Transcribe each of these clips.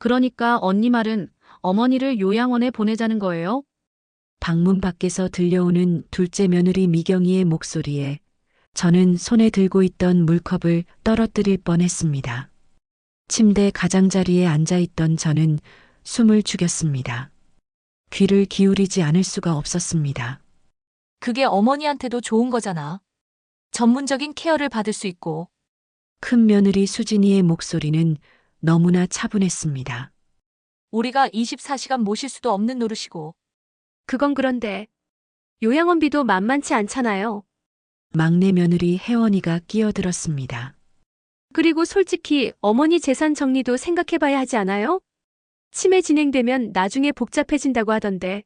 그러니까 언니 말은 어머니를 요양원에 보내자는 거예요? 방문 밖에서 들려오는 둘째 며느리 미경이의 목소리에 저는 손에 들고 있던 물컵을 떨어뜨릴 뻔했습니다. 침대 가장자리에 앉아 있던 저는 숨을 죽였습니다. 귀를 기울이지 않을 수가 없었습니다. 그게 어머니한테도 좋은 거잖아. 전문적인 케어를 받을 수 있고. 큰 며느리 수진이의 목소리는 너무나 차분했습니다. 우리가 24시간 모실 수도 없는 노릇이고. 그건 그런데 요양원비도 만만치 않잖아요. 막내 며느리 혜원이가 끼어들었습니다. 그리고 솔직히 어머니 재산 정리도 생각해봐야 하지 않아요? 치매 진행되면 나중에 복잡해진다고 하던데.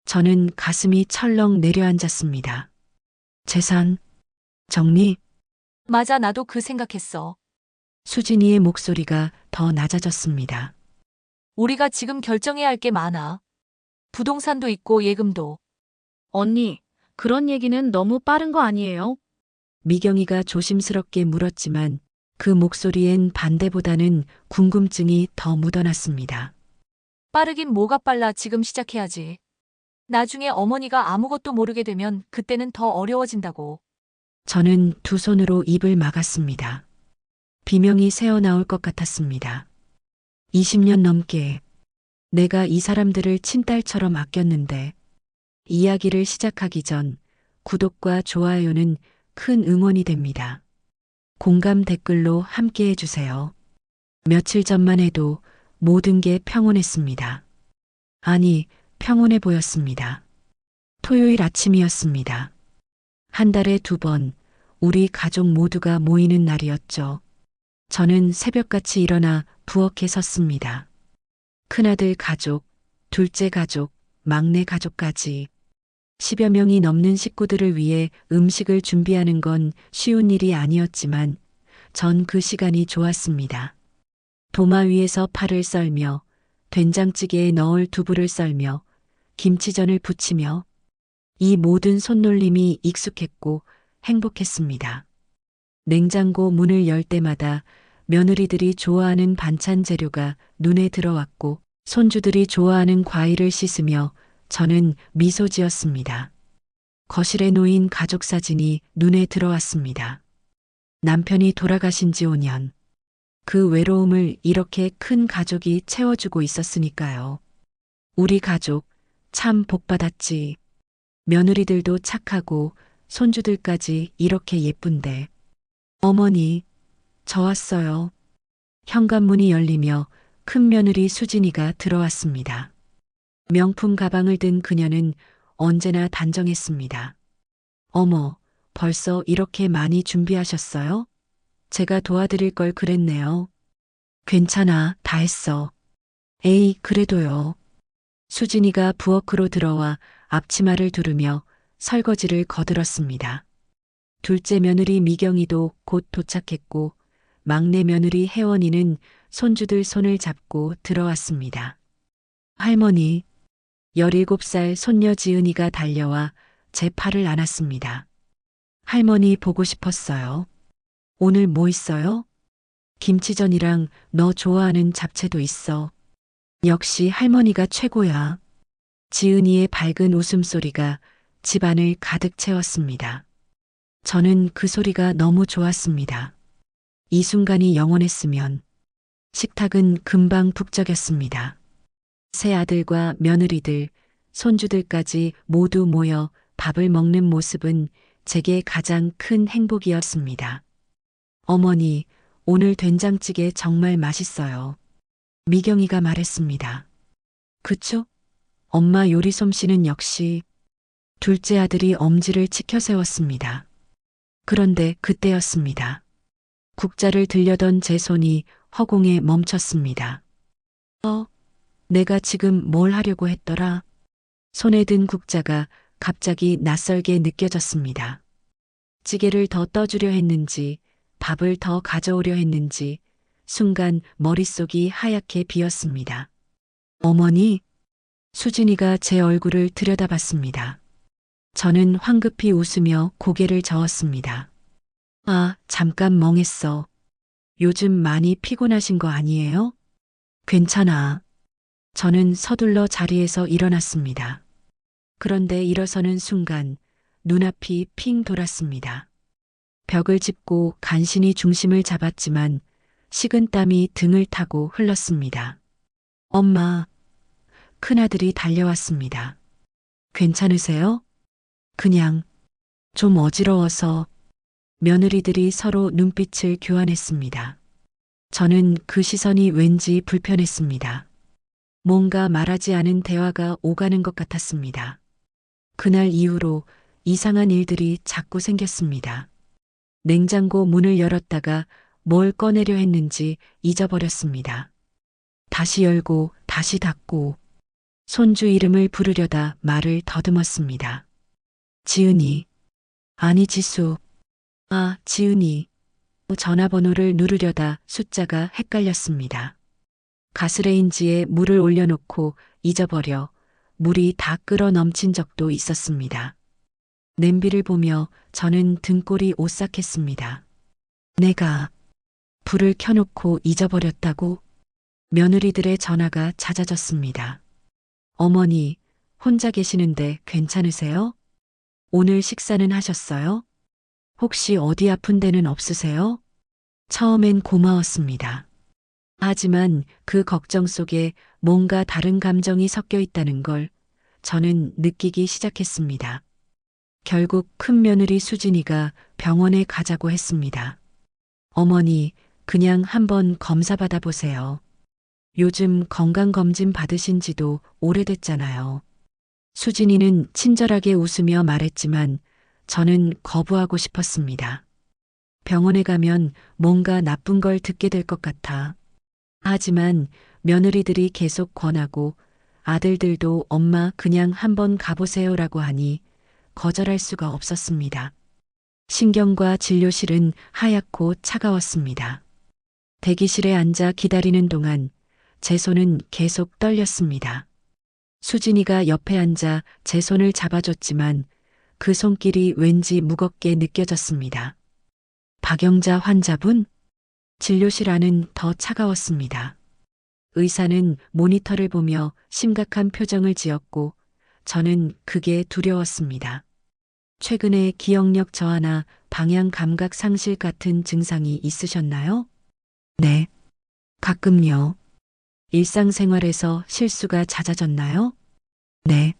저는 가슴이 철렁 내려앉았습니다. 재산, 정리, 맞아, 나도 그 생각했어. 수진이의 목소리가 더 낮아졌습니다. 우리가 지금 결정해야 할 게 많아. 부동산도 있고 예금도. 언니, 그런 얘기는 너무 빠른 거 아니에요? 미경이가 조심스럽게 물었지만 그 목소리엔 반대보다는 궁금증이 더 묻어났습니다. 빠르긴 뭐가 빨라, 지금 시작해야지. 나중에 어머니가 아무것도 모르게 되면 그때는 더 어려워진다고. 저는 두 손으로 입을 막았습니다. 비명이 새어나올 것 같았습니다. 20년 넘게 내가 이 사람들을 친딸처럼 아꼈는데 이야기를 시작하기 전 구독과 좋아요는 큰 응원이 됩니다. 공감 댓글로 함께 해주세요. 며칠 전만 해도 모든 게 평온했습니다. 아니, 평온해 보였습니다. 토요일 아침이었습니다. 한 달에 2번 우리 가족 모두가 모이는 날이었죠. 저는 새벽같이 일어나 부엌에 섰습니다. 큰아들 가족, 둘째 가족, 막내 가족까지 10여 명이 넘는 식구들을 위해 음식을 준비하는 건 쉬운 일이 아니었지만 전 그 시간이 좋았습니다. 도마 위에서 파를 썰며 된장찌개에 넣을 두부를 썰며 김치전을 부치며 이 모든 손놀림이 익숙했고 행복했습니다. 냉장고 문을 열 때마다 며느리들이 좋아하는 반찬 재료가 눈에 들어왔고 손주들이 좋아하는 과일을 씻으며 저는 미소 지었습니다. 거실에 놓인 가족 사진이 눈에 들어왔습니다. 남편이 돌아가신 지 5년. 그 외로움을 이렇게 큰 가족이 채워주고 있었으니까요. 우리 가족 참 복받았지. 며느리들도 착하고 손주들까지 이렇게 예쁜데. 어머니, 저 왔어요. 현관문이 열리며 큰 며느리 수진이가 들어왔습니다. 명품 가방을 든 그녀는 언제나 단정했습니다. 어머, 벌써 이렇게 많이 준비하셨어요? 제가 도와드릴 걸 그랬네요. 괜찮아, 다 했어. 에이, 그래도요. 수진이가 부엌으로 들어와 앞치마를 두르며 설거지를 거들었습니다. 둘째 며느리 미경이도 곧 도착했고 막내 며느리 혜원이는 손주들 손을 잡고 들어왔습니다. 할머니, 17살 손녀 지은이가 달려와 제 팔을 안았습니다. 할머니 보고 싶었어요. 오늘 뭐 있어요? 김치전이랑 너 좋아하는 잡채도 있어. 역시 할머니가 최고야. 지은이의 밝은 웃음소리가 집안을 가득 채웠습니다. 저는 그 소리가 너무 좋았습니다. 이 순간이 영원했으면 식탁은 금방 북적였습니다. 새 아들과 며느리들, 손주들까지 모두 모여 밥을 먹는 모습은 제게 가장 큰 행복이었습니다. 어머니, 오늘 된장찌개 정말 맛있어요. 미경이가 말했습니다. 그쵸? 엄마 요리 솜씨는 역시. 둘째 아들이 엄지를 치켜 세웠습니다. 그런데 그때였습니다. 국자를 들려던 제 손이 허공에 멈췄습니다. 내가 지금 뭘 하려고 했더라? 손에 든 국자가 갑자기 낯설게 느껴졌습니다. 찌개를 더 떠주려 했는지, 밥을 더 가져오려 했는지, 순간 머릿속이 하얗게 비었습니다. 어머니, 수진이가 제 얼굴을 들여다봤습니다. 저는 황급히 웃으며 고개를 저었습니다. 아, 잠깐 멍했어. 요즘 많이 피곤하신 거 아니에요? 괜찮아. 저는 서둘러 자리에서 일어났습니다. 그런데 일어서는 순간 눈앞이 핑 돌았습니다. 벽을 짚고 간신히 중심을 잡았지만 식은땀이 등을 타고 흘렀습니다. 엄마, 큰아들이 달려왔습니다. 괜찮으세요? 그냥 좀 어지러워서. 며느리들이 서로 눈빛을 교환했습니다. 저는 그 시선이 왠지 불편했습니다. 뭔가 말하지 않은 대화가 오가는 것 같았습니다. 그날 이후로 이상한 일들이 자꾸 생겼습니다. 냉장고 문을 열었다가 뭘 꺼내려 했는지 잊어버렸습니다. 다시 열고 다시 닫고 손주 이름을 부르려다 말을 더듬었습니다. 지은이. 아니 지수. 아, 지은이. 전화번호를 누르려다 숫자가 헷갈렸습니다. 가스레인지에 물을 올려놓고 잊어버려 물이 다 끓어 넘친 적도 있었습니다. 냄비를 보며 저는 등골이 오싹했습니다. 내가 불을 켜놓고 잊어버렸다고? 며느리들의 전화가 잦아졌습니다. 어머니, 혼자 계시는데 괜찮으세요? 오늘 식사는 하셨어요? 혹시 어디 아픈 데는 없으세요? 처음엔 고마웠습니다. 하지만 그 걱정 속에 뭔가 다른 감정이 섞여 있다는 걸 저는 느끼기 시작했습니다. 결국 큰 며느리 수진이가 병원에 가자고 했습니다. 어머니, 그냥 한번 검사 받아보세요. 요즘 건강검진 받으신 지도 오래됐잖아요. 수진이는 친절하게 웃으며 말했지만 저는 거부하고 싶었습니다. 병원에 가면 뭔가 나쁜 걸 듣게 될 것 같아. 하지만 며느리들이 계속 권하고 아들들도 엄마 그냥 한번 가보세요라고 하니 거절할 수가 없었습니다. 신경과 진료실은 하얗고 차가웠습니다. 대기실에 앉아 기다리는 동안 제 손은 계속 떨렸습니다. 수진이가 옆에 앉아 제 손을 잡아줬지만 그 손길이 왠지 무겁게 느껴졌습니다. 박영자 환자분? 진료실 안은 더 차가웠습니다. 의사는 모니터를 보며 심각한 표정을 지었고 저는 그게 두려웠습니다. 최근에 기억력 저하나 방향 감각 상실 같은 증상이 있으셨나요? 네. 가끔요. 일상생활에서 실수가 잦아졌나요? 네.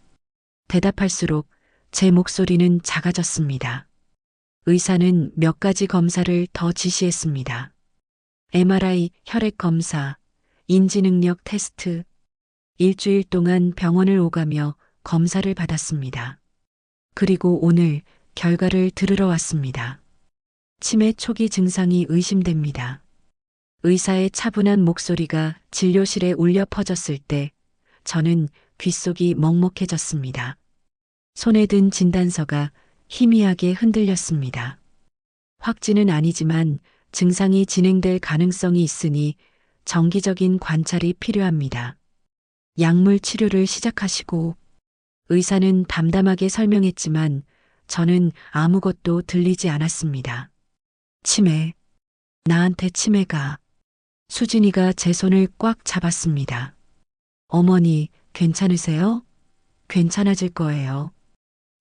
대답할수록 제 목소리는 작아졌습니다. 의사는 몇 가지 검사를 더 지시했습니다. MRI, 혈액 검사, 인지능력 테스트. 일주일 동안 병원을 오가며 검사를 받았습니다. 그리고 오늘 결과를 들으러 왔습니다. 치매 초기 증상이 의심됩니다. 의사의 차분한 목소리가 진료실에 울려 퍼졌을 때 저는 귓속이 먹먹해졌습니다. 손에 든 진단서가 희미하게 흔들렸습니다. 확진은 아니지만 증상이 진행될 가능성이 있으니 정기적인 관찰이 필요합니다. 약물 치료를 시작하시고. 의사는 담담하게 설명했지만 저는 아무것도 들리지 않았습니다. 치매. 나한테 치매가. 수진이가 제 손을 꽉 잡았습니다. 어머니, 괜찮으세요? 괜찮아질 거예요.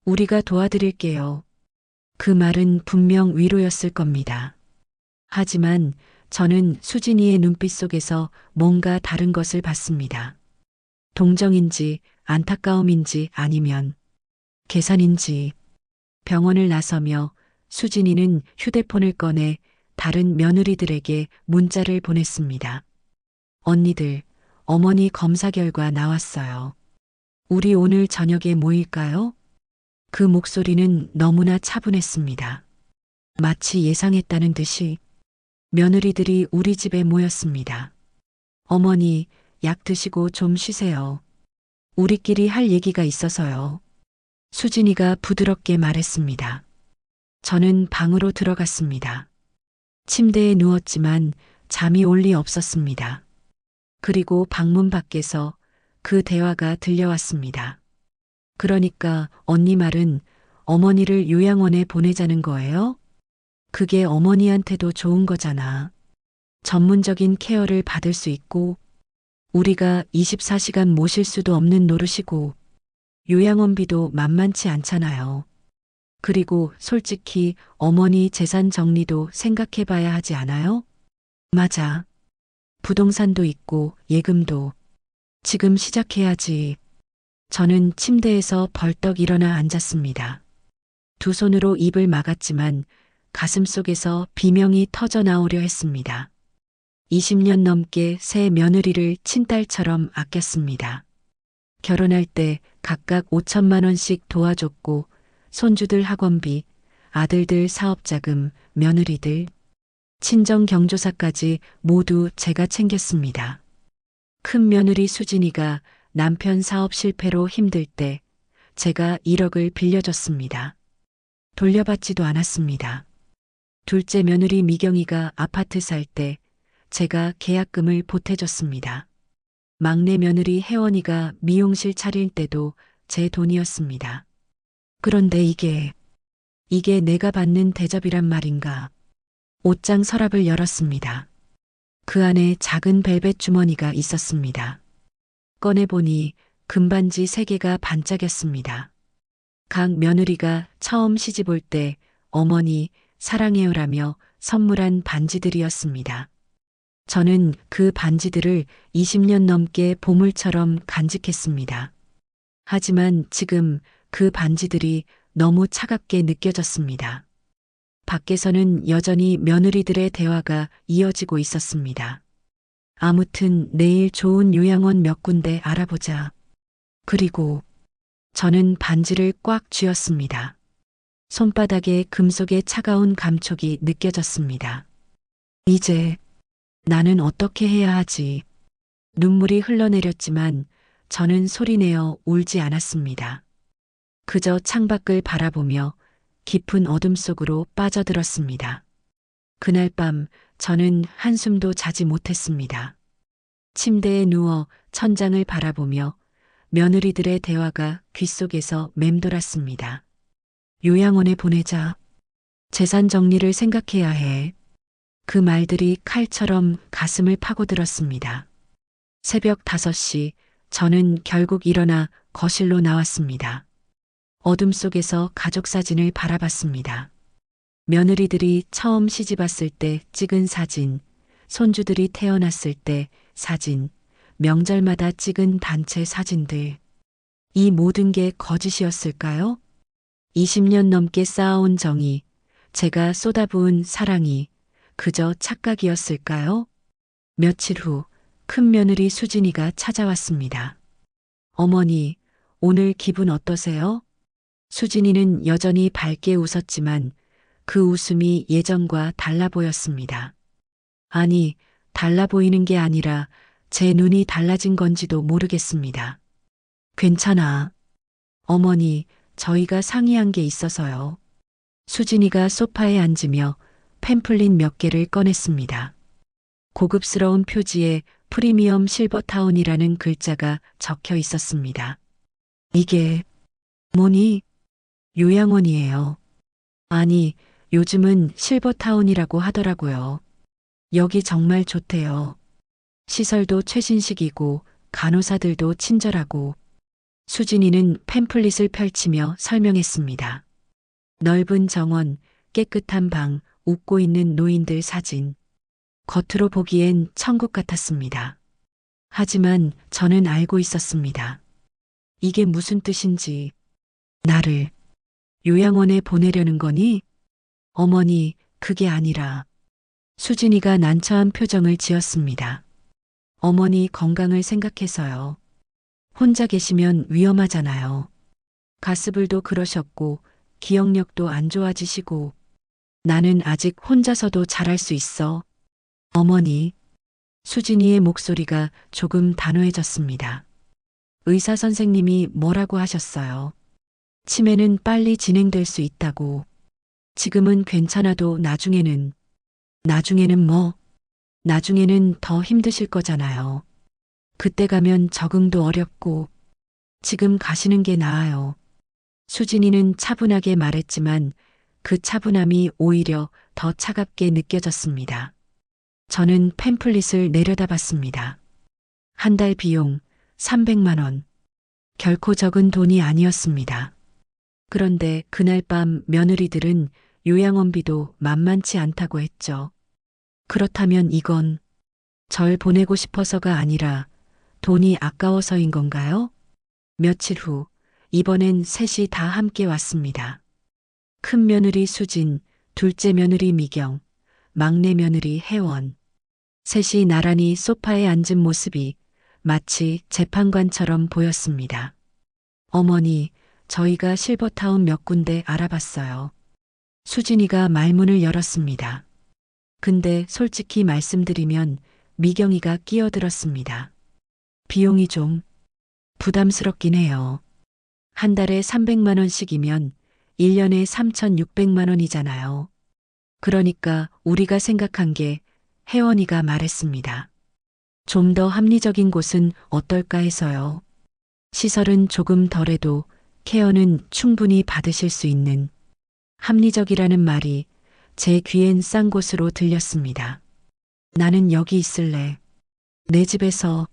우리가 도와드릴게요. 그 말은 분명 위로였을 겁니다. 하지만 저는 수진이의 눈빛 속에서 뭔가 다른 것을 봤습니다. 동정인지 안타까움인지 아니면 계산인지. 병원을 나서며 수진이는 휴대폰을 꺼내 다른 며느리들에게 문자를 보냈습니다. 언니들, 어머니 검사 결과 나왔어요. 우리 오늘 저녁에 모일까요? 그 목소리는 너무나 차분했습니다. 마치 예상했다는 듯이 며느리들이 우리 집에 모였습니다. 어머니, 약 드시고 좀 쉬세요. 우리끼리 할 얘기가 있어서요. 수진이가 부드럽게 말했습니다. 저는 방으로 들어갔습니다. 침대에 누웠지만 잠이 올 리 없었습니다. 그리고 방문 밖에서 그 대화가 들려왔습니다. 그러니까 언니 말은 어머니를 요양원에 보내자는 거예요? 그게 어머니한테도 좋은 거잖아. 전문적인 케어를 받을 수 있고. 우리가 24시간 모실 수도 없는 노릇이고 요양원비도 만만치 않잖아요. 그리고 솔직히 어머니 재산 정리도 생각해 봐야 하지 않아요? 맞아. 부동산도 있고 예금도. 지금 시작해야지. 저는 침대에서 벌떡 일어나 앉았습니다. 두 손으로 입을 막았지만 가슴 속에서 비명이 터져 나오려 했습니다. 20년 넘게 새 며느리를 친딸처럼 아꼈습니다. 결혼할 때 각각 5천만 원씩 도와줬고 손주들 학원비, 아들들 사업자금, 며느리들, 친정 경조사까지 모두 제가 챙겼습니다. 큰 며느리 수진이가 남편 사업 실패로 힘들 때 제가 1억을 빌려줬습니다. 돌려받지도 않았습니다. 둘째 며느리 미경이가 아파트 살 때 제가 계약금을 보태줬습니다. 막내 며느리 혜원이가 미용실 차릴 때도 제 돈이었습니다. 그런데 이게 내가 받는 대접이란 말인가. 옷장 서랍을 열었습니다. 그 안에 작은 벨벳 주머니가 있었습니다. 꺼내보니 금반지 3개가 반짝였습니다. 각 며느리가 처음 시집 올 때 어머니 사랑해요라며 선물한 반지들이었습니다. 저는 그 반지들을 20년 넘게 보물처럼 간직했습니다. 하지만 지금 그 반지들이 너무 차갑게 느껴졌습니다. 밖에서는 여전히 며느리들의 대화가 이어지고 있었습니다. 아무튼 내일 좋은 요양원 몇 군데 알아보자. 그리고 저는 반지를 꽉 쥐었습니다. 손바닥에 금속의 차가운 감촉이 느껴졌습니다. 이제 나는 어떻게 해야 하지? 눈물이 흘러내렸지만 저는 소리내어 울지 않았습니다. 그저 창밖을 바라보며 깊은 어둠 속으로 빠져들었습니다. 그날 밤 저는 한숨도 자지 못했습니다. 침대에 누워 천장을 바라보며 며느리들의 대화가 귓속에서 맴돌았습니다. 요양원에 보내자. 재산 정리를 생각해야 해. 그 말들이 칼처럼 가슴을 파고들었습니다. 새벽 5시 저는 결국 일어나 거실로 나왔습니다. 어둠 속에서 가족 사진을 바라봤습니다. 며느리들이 처음 시집 왔을 때 찍은 사진, 손주들이 태어났을 때 사진, 명절마다 찍은 단체 사진들. 이 모든 게 거짓이었을까요? 20년 넘게 쌓아온 정이, 제가 쏟아부은 사랑이 그저 착각이었을까요? 며칠 후 큰 며느리 수진이가 찾아왔습니다. 어머니, 오늘 기분 어떠세요? 수진이는 여전히 밝게 웃었지만 그 웃음이 예전과 달라 보였습니다. 아니, 달라 보이는 게 아니라 제 눈이 달라진 건지도 모르겠습니다. 괜찮아. 어머니, 저희가 상의한 게 있어서요. 수진이가 소파에 앉으며 팸플릿 몇 개를 꺼냈습니다. 고급스러운 표지에 프리미엄 실버타운이라는 글자가 적혀 있었습니다. 이게 뭐니? 요양원이에요. 아니, 요즘은 실버타운이라고 하더라고요. 여기 정말 좋대요. 시설도 최신식이고 간호사들도 친절하고. 수진이는 팸플릿을 펼치며 설명했습니다. 넓은 정원, 깨끗한 방, 웃고 있는 노인들 사진. 겉으로 보기엔 천국 같았습니다. 하지만 저는 알고 있었습니다. 이게 무슨 뜻인지. 나를 요양원에 보내려는 거니? 어머니, 그게 아니라. 수진이가 난처한 표정을 지었습니다. 어머니 건강을 생각해서요. 혼자 계시면 위험하잖아요. 가스불도 그러셨고 기억력도 안 좋아지시고. 나는 아직 혼자서도 잘할 수 있어. 어머니. 수진이의 목소리가 조금 단호해졌습니다. 의사 선생님이 뭐라고 하셨어요? 치매는 빨리 진행될 수 있다고. 지금은 괜찮아도 나중에는 뭐? 나중에는 더 힘드실 거잖아요. 그때 가면 적응도 어렵고. 지금 가시는 게 나아요. 수진이는 차분하게 말했지만 그 차분함이 오히려 더 차갑게 느껴졌습니다. 저는 팸플릿을 내려다봤습니다. 한 달 비용 300만 원. 결코 적은 돈이 아니었습니다. 그런데 그날 밤 며느리들은 요양원비도 만만치 않다고 했죠. 그렇다면 이건 절 보내고 싶어서가 아니라 돈이 아까워서인 건가요? 며칠 후, 이번엔 셋이 다 함께 왔습니다. 큰 며느리 수진, 둘째 며느리 미경, 막내 며느리 혜원. 셋이 나란히 소파에 앉은 모습이 마치 재판관처럼 보였습니다. 어머니, 저희가 실버타운 몇 군데 알아봤어요. 수진이가 말문을 열었습니다. 근데 솔직히 말씀드리면 미경이가 끼어들었습니다. 비용이 좀 부담스럽긴 해요. 한 달에 300만 원씩이면 1년에 3,600만 원이잖아요. 그러니까 우리가 생각한 게 혜원이가 말했습니다. 좀 더 합리적인 곳은 어떨까 해서요. 시설은 조금 덜해도 케어는 충분히 받으실 수 있는 합리적이라는 말이 제 귀엔 싼 곳으로 들렸습니다. 나는 여기 있을래. 내 집에서.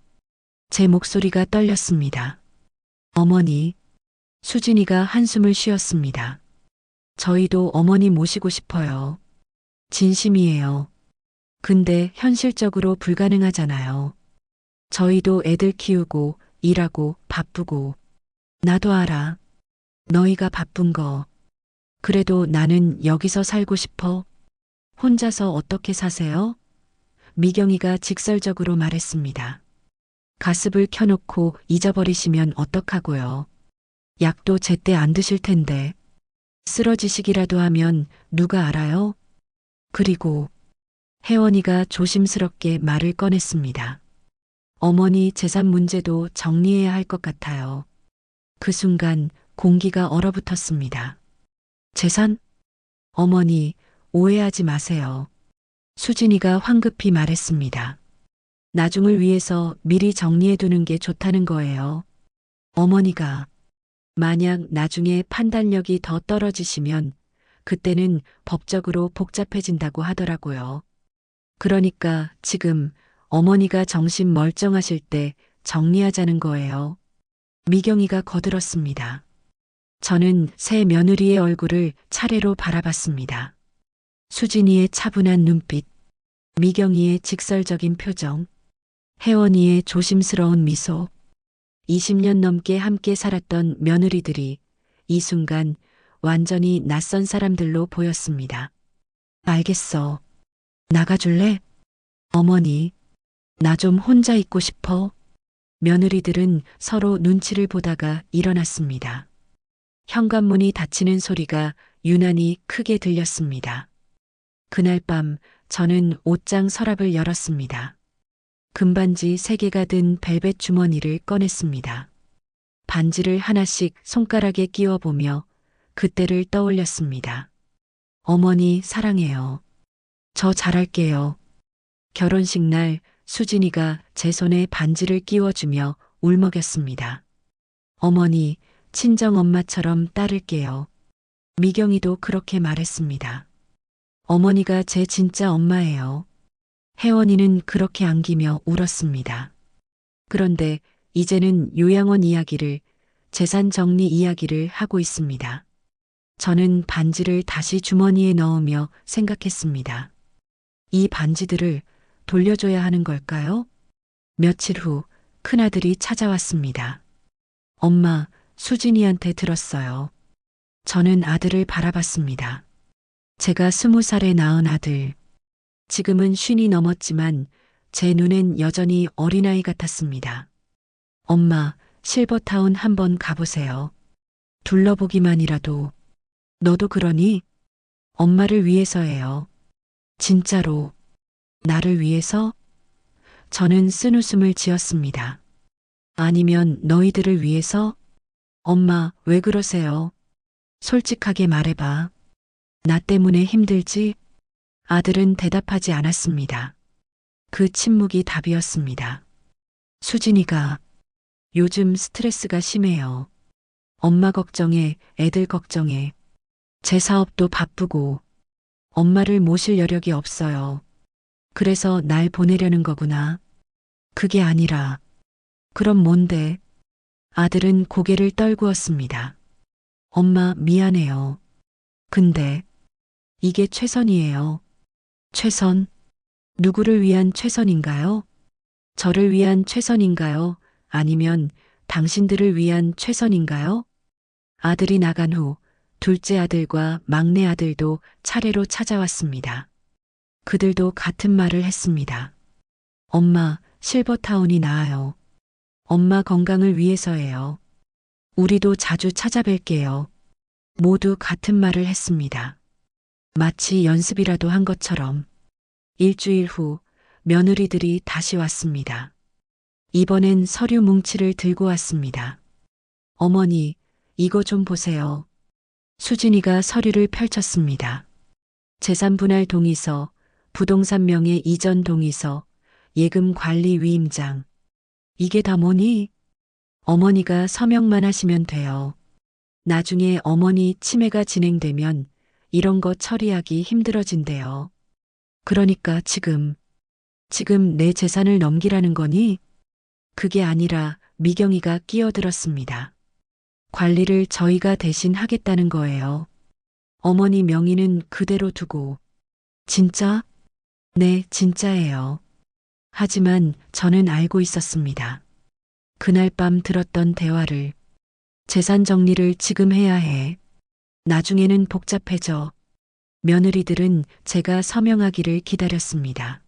제 목소리가 떨렸습니다. 어머니. 수진이가 한숨을 쉬었습니다. 저희도 어머니 모시고 싶어요. 진심이에요. 근데 현실적으로 불가능하잖아요. 저희도 애들 키우고 일하고 바쁘고. 나도 알아. 너희가 바쁜 거. 그래도 나는 여기서 살고 싶어. 혼자서 어떻게 사세요? 미경이가 직설적으로 말했습니다. 가습을 켜놓고 잊어버리시면 어떡하고요. 약도 제때 안 드실 텐데. 쓰러지시기라도 하면 누가 알아요? 그리고 혜원이가 조심스럽게 말을 꺼냈습니다. 어머니 재산 문제도 정리해야 할 것 같아요. 그 순간 공기가 얼어붙었습니다. 재산? 어머니, 오해하지 마세요. 수진이가 황급히 말했습니다. 나중을 위해서 미리 정리해두는 게 좋다는 거예요. 어머니가 만약 나중에 판단력이 더 떨어지시면 그때는 법적으로 복잡해진다고 하더라고요. 그러니까 지금 어머니가 정신 멀쩡하실 때 정리하자는 거예요. 미경이가 거들었습니다. 저는 새 며느리의 얼굴을 차례로 바라봤습니다. 수진이의 차분한 눈빛, 미경이의 직설적인 표정, 혜원이의 조심스러운 미소. 20년 넘게 함께 살았던 며느리들이 이 순간 완전히 낯선 사람들로 보였습니다. 알겠어. 나가줄래? 어머니, 나 좀 혼자 있고 싶어. 며느리들은 서로 눈치를 보다가 일어났습니다. 현관문이 닫히는 소리가 유난히 크게 들렸습니다. 그날 밤 저는 옷장 서랍을 열었습니다. 금반지 3개가 든 벨벳 주머니를 꺼냈습니다. 반지를 하나씩 손가락에 끼워보며 그때를 떠올렸습니다. 어머니 사랑해요. 저 잘할게요. 결혼식 날 수진이가 제 손에 반지를 끼워주며 울먹였습니다. 어머니, 친정엄마처럼 따를게요. 미경이도 그렇게 말했습니다. 어머니가 제 진짜 엄마예요. 혜원이는 그렇게 안기며 울었습니다. 그런데 이제는 요양원 이야기를, 재산 정리 이야기를 하고 있습니다. 저는 반지를 다시 주머니에 넣으며 생각했습니다. 이 반지들을 돌려줘야 하는 걸까요? 며칠 후 큰아들이 찾아왔습니다. 엄마, 수진이한테 들었어요. 저는 아들을 바라봤습니다. 제가 20살에 낳은 아들. 지금은 50이 넘었지만 제 눈엔 여전히 어린아이 같았습니다. 엄마, 실버타운 한번 가보세요. 둘러보기만이라도. 너도 그러니? 엄마를 위해서예요. 진짜로. 나를 위해서? 저는 쓴웃음을 지었습니다. 아니면 너희들을 위해서? 엄마, 왜 그러세요? 솔직하게 말해봐. 나 때문에 힘들지? 아들은 대답하지 않았습니다. 그 침묵이 답이었습니다. 수진이가 요즘 스트레스가 심해요. 엄마 걱정에, 애들 걱정에. 제 사업도 바쁘고 엄마를 모실 여력이 없어요. 그래서 날 보내려는 거구나. 그게 아니라 그럼 뭔데? 아들은 고개를 떨구었습니다. 엄마, 미안해요. 근데 이게 최선이에요. 최선? 누구를 위한 최선인가요? 저를 위한 최선인가요? 아니면 당신들을 위한 최선인가요? 아들이 나간 후 둘째 아들과 막내 아들도 차례로 찾아왔습니다. 그들도 같은 말을 했습니다. 엄마, 실버타운이 나아요. 엄마 건강을 위해서예요. 우리도 자주 찾아뵐게요. 모두 같은 말을 했습니다. 마치 연습이라도 한 것처럼. 일주일 후 며느리들이 다시 왔습니다. 이번엔 서류 뭉치를 들고 왔습니다. 어머니, 이거 좀 보세요. 수진이가 서류를 펼쳤습니다. 재산분할 동의서, 부동산 명의 이전 동의서, 예금 관리 위임장. 이게 다 뭐니? 어머니가 서명만 하시면 돼요. 나중에 어머니 치매가 진행되면 이런 거 처리하기 힘들어진대요. 그러니까 지금 내 재산을 넘기라는 거니? 그게 아니라 미경이가 끼어들었습니다. 관리를 저희가 대신 하겠다는 거예요. 어머니 명의는 그대로 두고. 진짜? 네, 진짜예요. 하지만 저는 알고 있었습니다. 그날 밤 들었던 대화를. 재산 정리를 지금 해야 해. 나중에는 복잡해져. 며느리들은 제가 서명하기를 기다렸습니다.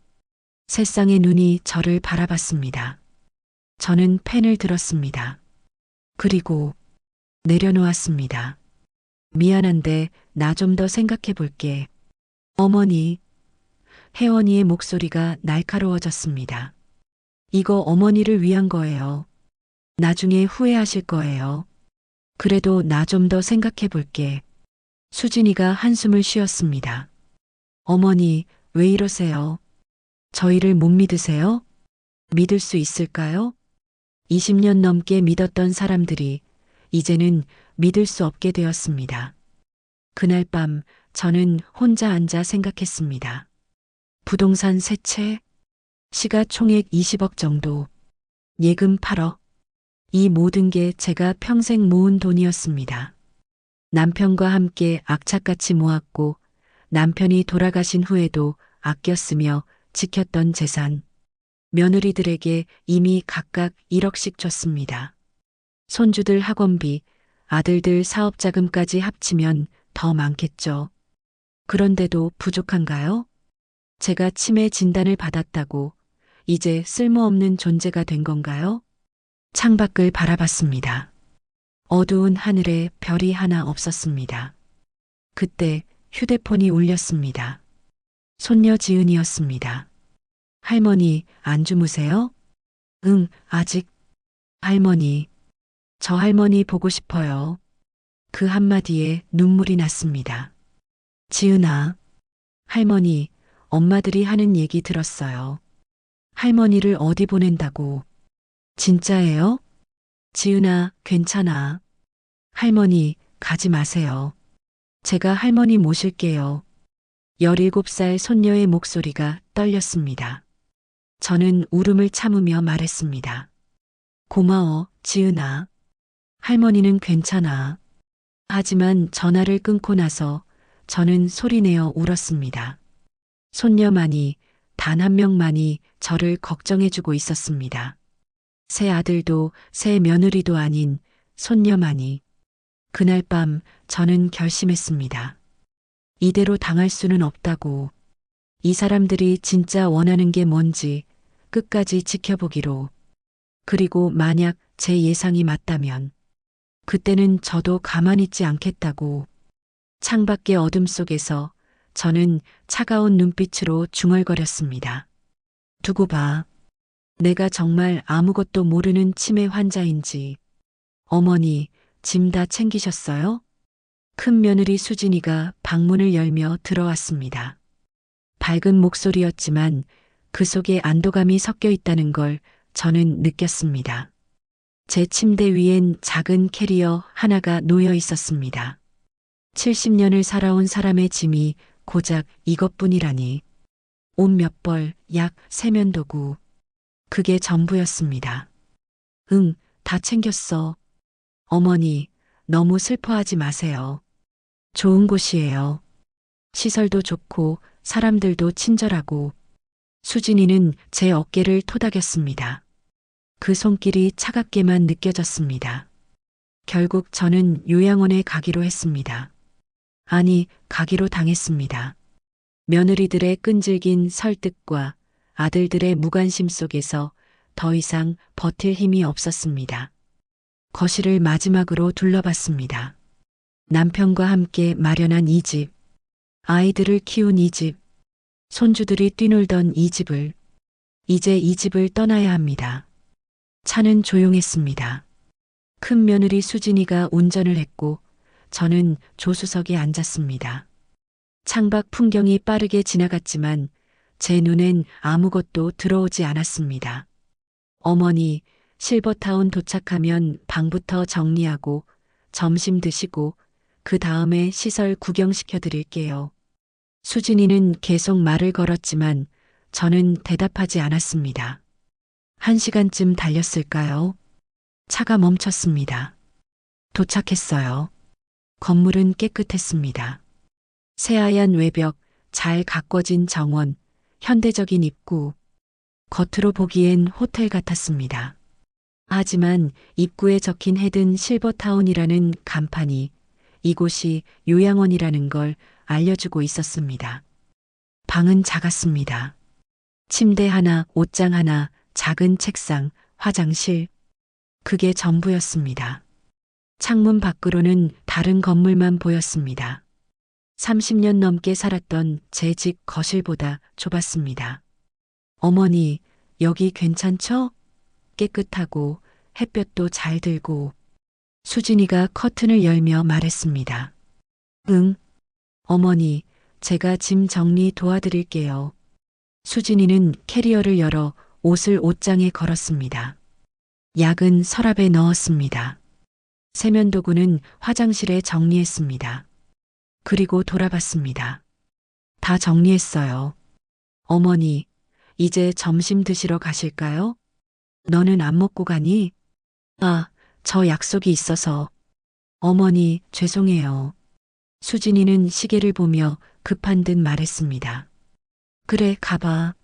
새쌍의 눈이 저를 바라봤습니다. 저는 펜을 들었습니다. 그리고 내려놓았습니다. 미안한데 나 좀 더 생각해 볼게. 어머니. 혜원이의 목소리가 날카로워졌습니다. 이거 어머니를 위한 거예요. 나중에 후회하실 거예요. 그래도 나 좀 더 생각해 볼게. 수진이가 한숨을 쉬었습니다. 어머니, 왜 이러세요? 저희를 못 믿으세요? 믿을 수 있을까요? 20년 넘게 믿었던 사람들이 이제는 믿을 수 없게 되었습니다. 그날 밤 저는 혼자 앉아 생각했습니다. 부동산 세 채, 시가총액 20억 정도, 예금 8억. 이 모든 게 제가 평생 모은 돈이었습니다. 남편과 함께 악착같이 모았고 남편이 돌아가신 후에도 아껴 쓰며 지켰던 재산. 며느리들에게 이미 각각 1억씩 줬습니다. 손주들 학원비, 아들들 사업자금까지 합치면 더 많겠죠. 그런데도 부족한가요? 제가 치매 진단을 받았다고 이제 쓸모없는 존재가 된 건가요? 창밖을 바라봤습니다. 어두운 하늘에 별이 하나 없었습니다. 그때 휴대폰이 울렸습니다. 손녀 지은이었습니다. 할머니, 안 주무세요? 응, 아직. 할머니, 저 할머니 보고 싶어요. 그 한마디에 눈물이 났습니다. 지은아, 할머니, 엄마들이 하는 얘기 들었어요. 할머니를 어디 보낸다고. 진짜예요? 지은아, 괜찮아. 할머니, 가지 마세요. 제가 할머니 모실게요. 17살 손녀의 목소리가 떨렸습니다. 저는 울음을 참으며 말했습니다. 고마워, 지은아. 할머니는 괜찮아. 하지만 전화를 끊고 나서 저는 소리내어 울었습니다. 손녀만이, 단 한 명만이 저를 걱정해주고 있었습니다. 새 아들도 새 며느리도 아닌 손녀만이. 그날 밤 저는 결심했습니다. 이대로 당할 수는 없다고. 이 사람들이 진짜 원하는 게 뭔지 끝까지 지켜보기로. 그리고 만약 제 예상이 맞다면 그때는 저도 가만히 있지 않겠다고. 창밖의 어둠 속에서 저는 차가운 눈빛으로 중얼거렸습니다. 두고 봐. 내가 정말 아무것도 모르는 치매 환자인지. 어머니, 짐 다 챙기셨어요? 큰 며느리 수진이가 방문을 열며 들어왔습니다. 밝은 목소리였지만 그 속에 안도감이 섞여 있다는 걸 저는 느꼈습니다. 제 침대 위엔 작은 캐리어 하나가 놓여 있었습니다. 70년을 살아온 사람의 짐이 고작 이것뿐이라니. 옷 몇 벌, 약 세면도구. 그게 전부였습니다. 응, 다 챙겼어. 어머니, 너무 슬퍼하지 마세요. 좋은 곳이에요. 시설도 좋고 사람들도 친절하고. 수진이는 제 어깨를 토닥였습니다. 그 손길이 차갑게만 느껴졌습니다. 결국 저는 요양원에 가기로 했습니다. 아니, 가기로 당했습니다. 며느리들의 끈질긴 설득과 아들들의 무관심 속에서 더 이상 버틸 힘이 없었습니다. 거실을 마지막으로 둘러봤습니다. 남편과 함께 마련한 이 집, 아이들을 키운 이 집, 손주들이 뛰놀던 이 집을, 이제 이 집을 떠나야 합니다. 차는 조용했습니다. 큰 며느리 수진이가 운전을 했고 저는 조수석에 앉았습니다. 창밖 풍경이 빠르게 지나갔지만 제 눈엔 아무것도 들어오지 않았습니다. 어머니, 실버타운 도착하면 방부터 정리하고 점심 드시고 그 다음에 시설 구경시켜 드릴게요. 수진이는 계속 말을 걸었지만 저는 대답하지 않았습니다. 1시간쯤 달렸을까요? 차가 멈췄습니다. 도착했어요. 건물은 깨끗했습니다. 새하얀 외벽, 잘 가꿔진 정원, 현대적인 입구. 겉으로 보기엔 호텔 같았습니다. 하지만 입구에 적힌 헤든 실버타운이라는 간판이 이곳이 요양원이라는 걸 알려주고 있었습니다. 방은 작았습니다. 침대 하나, 옷장 하나, 작은 책상, 화장실. 그게 전부였습니다. 창문 밖으로는 다른 건물만 보였습니다. 30년 넘게 살았던 제 집 거실보다 좁았습니다. 어머니, 여기 괜찮죠? 깨끗하고 햇볕도 잘 들고. 수진이가 커튼을 열며 말했습니다. 응. 어머니, 제가 짐 정리 도와드릴게요. 수진이는 캐리어를 열어 옷을 옷장에 걸었습니다. 약은 서랍에 넣었습니다. 세면도구는 화장실에 정리했습니다. 그리고 돌아봤습니다. 다 정리했어요. 어머니, 이제 점심 드시러 가실까요? 너는 안 먹고 가니? 아, 저 약속이 있어서. 어머니, 죄송해요. 수진이는 시계를 보며 급한 듯 말했습니다. 그래, 가봐.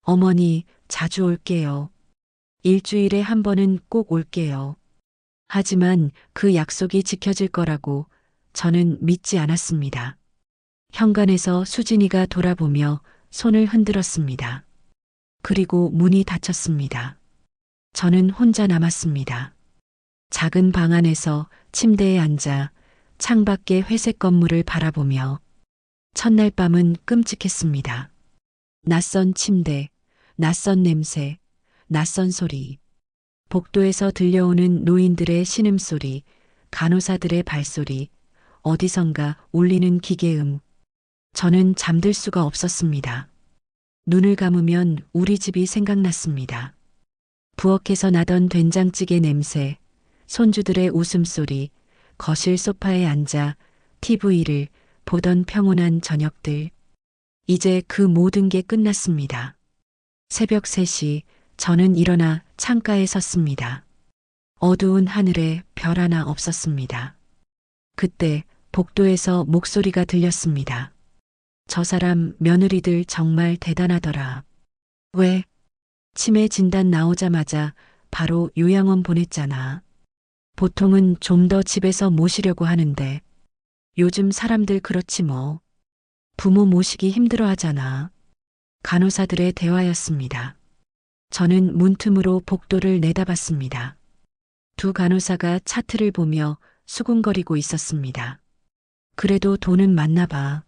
어머니, 자주 올게요. 일주일에 한 번은 꼭 올게요. 하지만 그 약속이 지켜질 거라고 저는 믿지 않았습니다. 현관에서 수진이가 돌아보며 손을 흔들었습니다. 그리고 문이 닫혔습니다. 저는 혼자 남았습니다. 작은 방 안에서 침대에 앉아 창밖의 회색 건물을 바라보며 첫날 밤은 끔찍했습니다. 낯선 침대, 낯선 냄새, 낯선 소리. 복도에서 들려오는 노인들의 신음소리, 간호사들의 발소리, 어디선가 울리는 기계음. 저는 잠들 수가 없었습니다. 눈을 감으면 우리 집이 생각났습니다. 부엌에서 나던 된장찌개 냄새, 손주들의 웃음소리, 거실 소파에 앉아 TV를 보던 평온한 저녁들. 이제 그 모든 게 끝났습니다. 새벽 3시 저는 일어나 창가에 섰습니다. 어두운 하늘에 별 하나 없었습니다. 그때 복도에서 목소리가 들렸습니다. 저 사람 며느리들 정말 대단하더라. 왜? 치매 진단 나오자마자 바로 요양원 보냈잖아. 보통은 좀 더 집에서 모시려고 하는데 요즘 사람들 그렇지 뭐. 부모 모시기 힘들어 하잖아. 간호사들의 대화였습니다. 저는 문틈으로 복도를 내다봤습니다. 두 간호사가 차트를 보며 수군거리고 있었습니다. 그래도 돈은 많나 봐.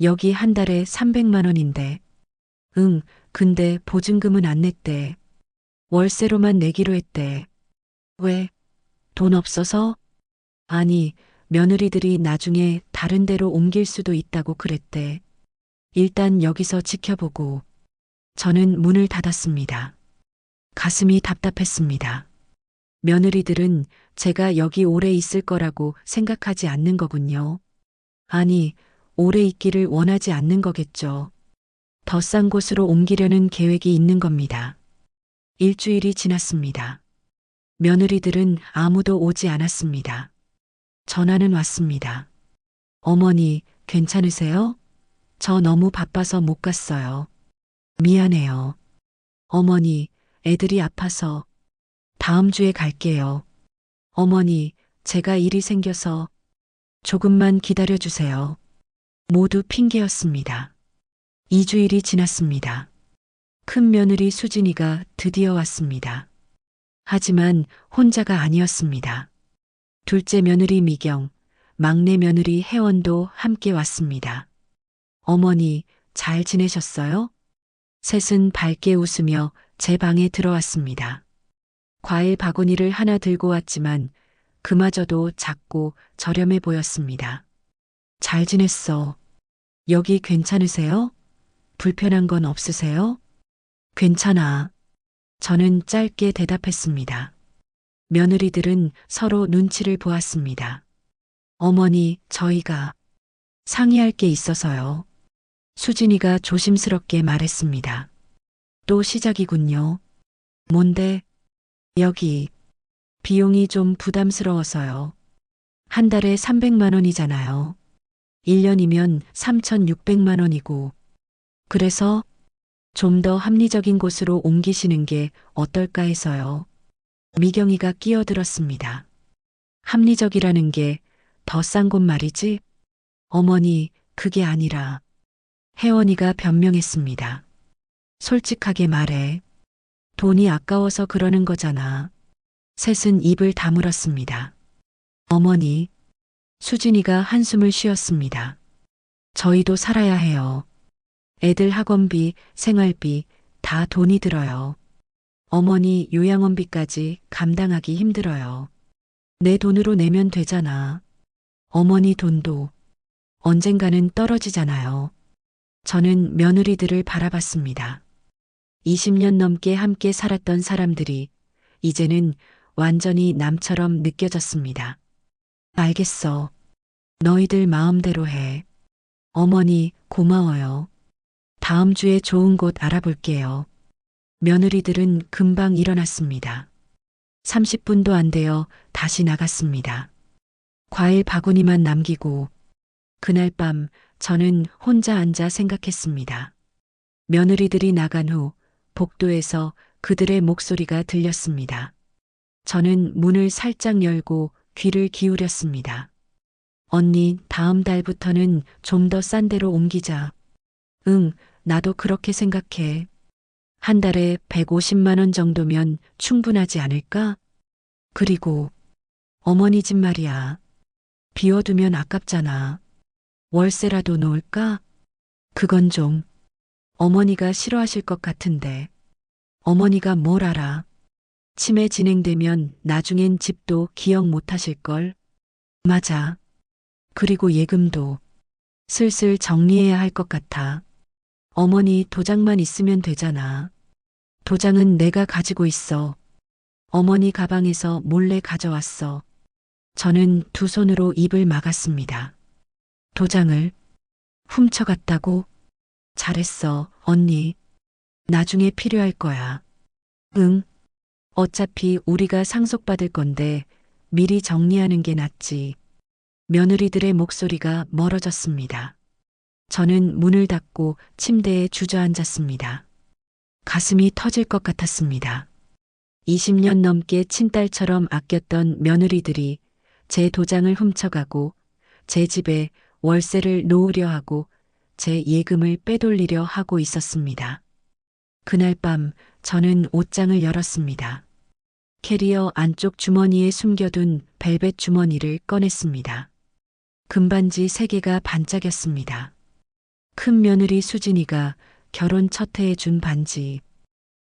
여기 한 달에 300만 원인데. 응, 근데 보증금은 안 냈대. 월세로만 내기로 했대. 왜? 돈 없어서? 아니, 며느리들이 나중에 다른 데로 옮길 수도 있다고 그랬대. 일단 여기서 지켜보고. 저는 문을 닫았습니다. 가슴이 답답했습니다. 며느리들은 제가 여기 오래 있을 거라고 생각하지 않는 거군요. 아니, 오래 있기를 원하지 않는 거겠죠. 더 싼 곳으로 옮기려는 계획이 있는 겁니다. 일주일이 지났습니다. 며느리들은 아무도 오지 않았습니다. 전화는 왔습니다. 어머니, 괜찮으세요? 저 너무 바빠서 못 갔어요. 미안해요. 어머니, 애들이 아파서 다음 주에 갈게요. 어머니, 제가 일이 생겨서 조금만 기다려 주세요. 모두 핑계였습니다. 2주일이 지났습니다. 큰 며느리 수진이가 드디어 왔습니다. 하지만 혼자가 아니었습니다. 둘째 며느리 미경, 막내 며느리 혜원도 함께 왔습니다. 어머니, 잘 지내셨어요? 셋은 밝게 웃으며 제 방에 들어왔습니다. 과일 바구니를 하나 들고 왔지만 그마저도 작고 저렴해 보였습니다. 잘 지냈어. 여기 괜찮으세요? 불편한 건 없으세요? 괜찮아. 저는 짧게 대답했습니다. 며느리들은 서로 눈치를 보았습니다. 어머니, 저희가 상의할 게 있어서요. 수진이가 조심스럽게 말했습니다. 또 시작이군요. 뭔데? 여기 비용이 좀 부담스러워서요. 한 달에 300만 원이잖아요. 1년이면 3,600만 원이고. 그래서 좀 더 합리적인 곳으로 옮기시는 게 어떨까 해서요. 미경이가 끼어들었습니다. 합리적이라는 게 더 싼 곳 말이지? 어머니, 그게 아니라. 혜원이가 변명했습니다. 솔직하게 말해. 돈이 아까워서 그러는 거잖아. 셋은 입을 다물었습니다. 어머니, 수진이가 한숨을 쉬었습니다. 저희도 살아야 해요. 애들 학원비, 생활비 다 돈이 들어요. 어머니 요양원비까지 감당하기 힘들어요. 내 돈으로 내면 되잖아. 어머니 돈도 언젠가는 떨어지잖아요. 저는 며느리들을 바라봤습니다. 20년 넘게 함께 살았던 사람들이 이제는 완전히 남처럼 느껴졌습니다. 알겠어. 너희들 마음대로 해. 어머니, 고마워요. 다음 주에 좋은 곳 알아볼게요. 며느리들은 금방 일어났습니다. 30분도 안 되어 다시 나갔습니다. 과일 바구니만 남기고 그날 밤 저는 혼자 앉아 생각했습니다. 며느리들이 나간 후 복도에서 그들의 목소리가 들렸습니다. 저는 문을 살짝 열고 귀를 기울였습니다. 언니, 다음 달부터는 좀 더 싼 데로 옮기자. 응, 나도 그렇게 생각해. 한 달에 150만 원 정도면 충분하지 않을까? 그리고 어머니 집 말이야. 비워두면 아깝잖아. 월세라도 놓을까? 그건 좀 어머니가 싫어하실 것 같은데. 어머니가 뭘 알아? 치매 진행되면 나중엔 집도 기억 못 하실걸? 맞아. 그리고 예금도 슬슬 정리해야 할 것 같아. 어머니 도장만 있으면 되잖아. 도장은 내가 가지고 있어. 어머니 가방에서 몰래 가져왔어. 저는 두 손으로 입을 막았습니다. 도장을 훔쳐갔다고? 잘했어, 언니. 나중에 필요할 거야. 응. 어차피 우리가 상속받을 건데 미리 정리하는 게 낫지. 며느리들의 목소리가 멀어졌습니다. 저는 문을 닫고 침대에 주저앉았습니다. 가슴이 터질 것 같았습니다. 20년 넘게 친딸처럼 아꼈던 며느리들이 제 도장을 훔쳐가고 제 집에 월세를 놓으려 하고 제 예금을 빼돌리려 하고 있었습니다. 그날 밤 저는 옷장을 열었습니다. 캐리어 안쪽 주머니에 숨겨둔 벨벳 주머니를 꺼냈습니다. 금반지 3개가 반짝였습니다. 큰 며느리 수진이가 결혼 첫 해에 준 반지.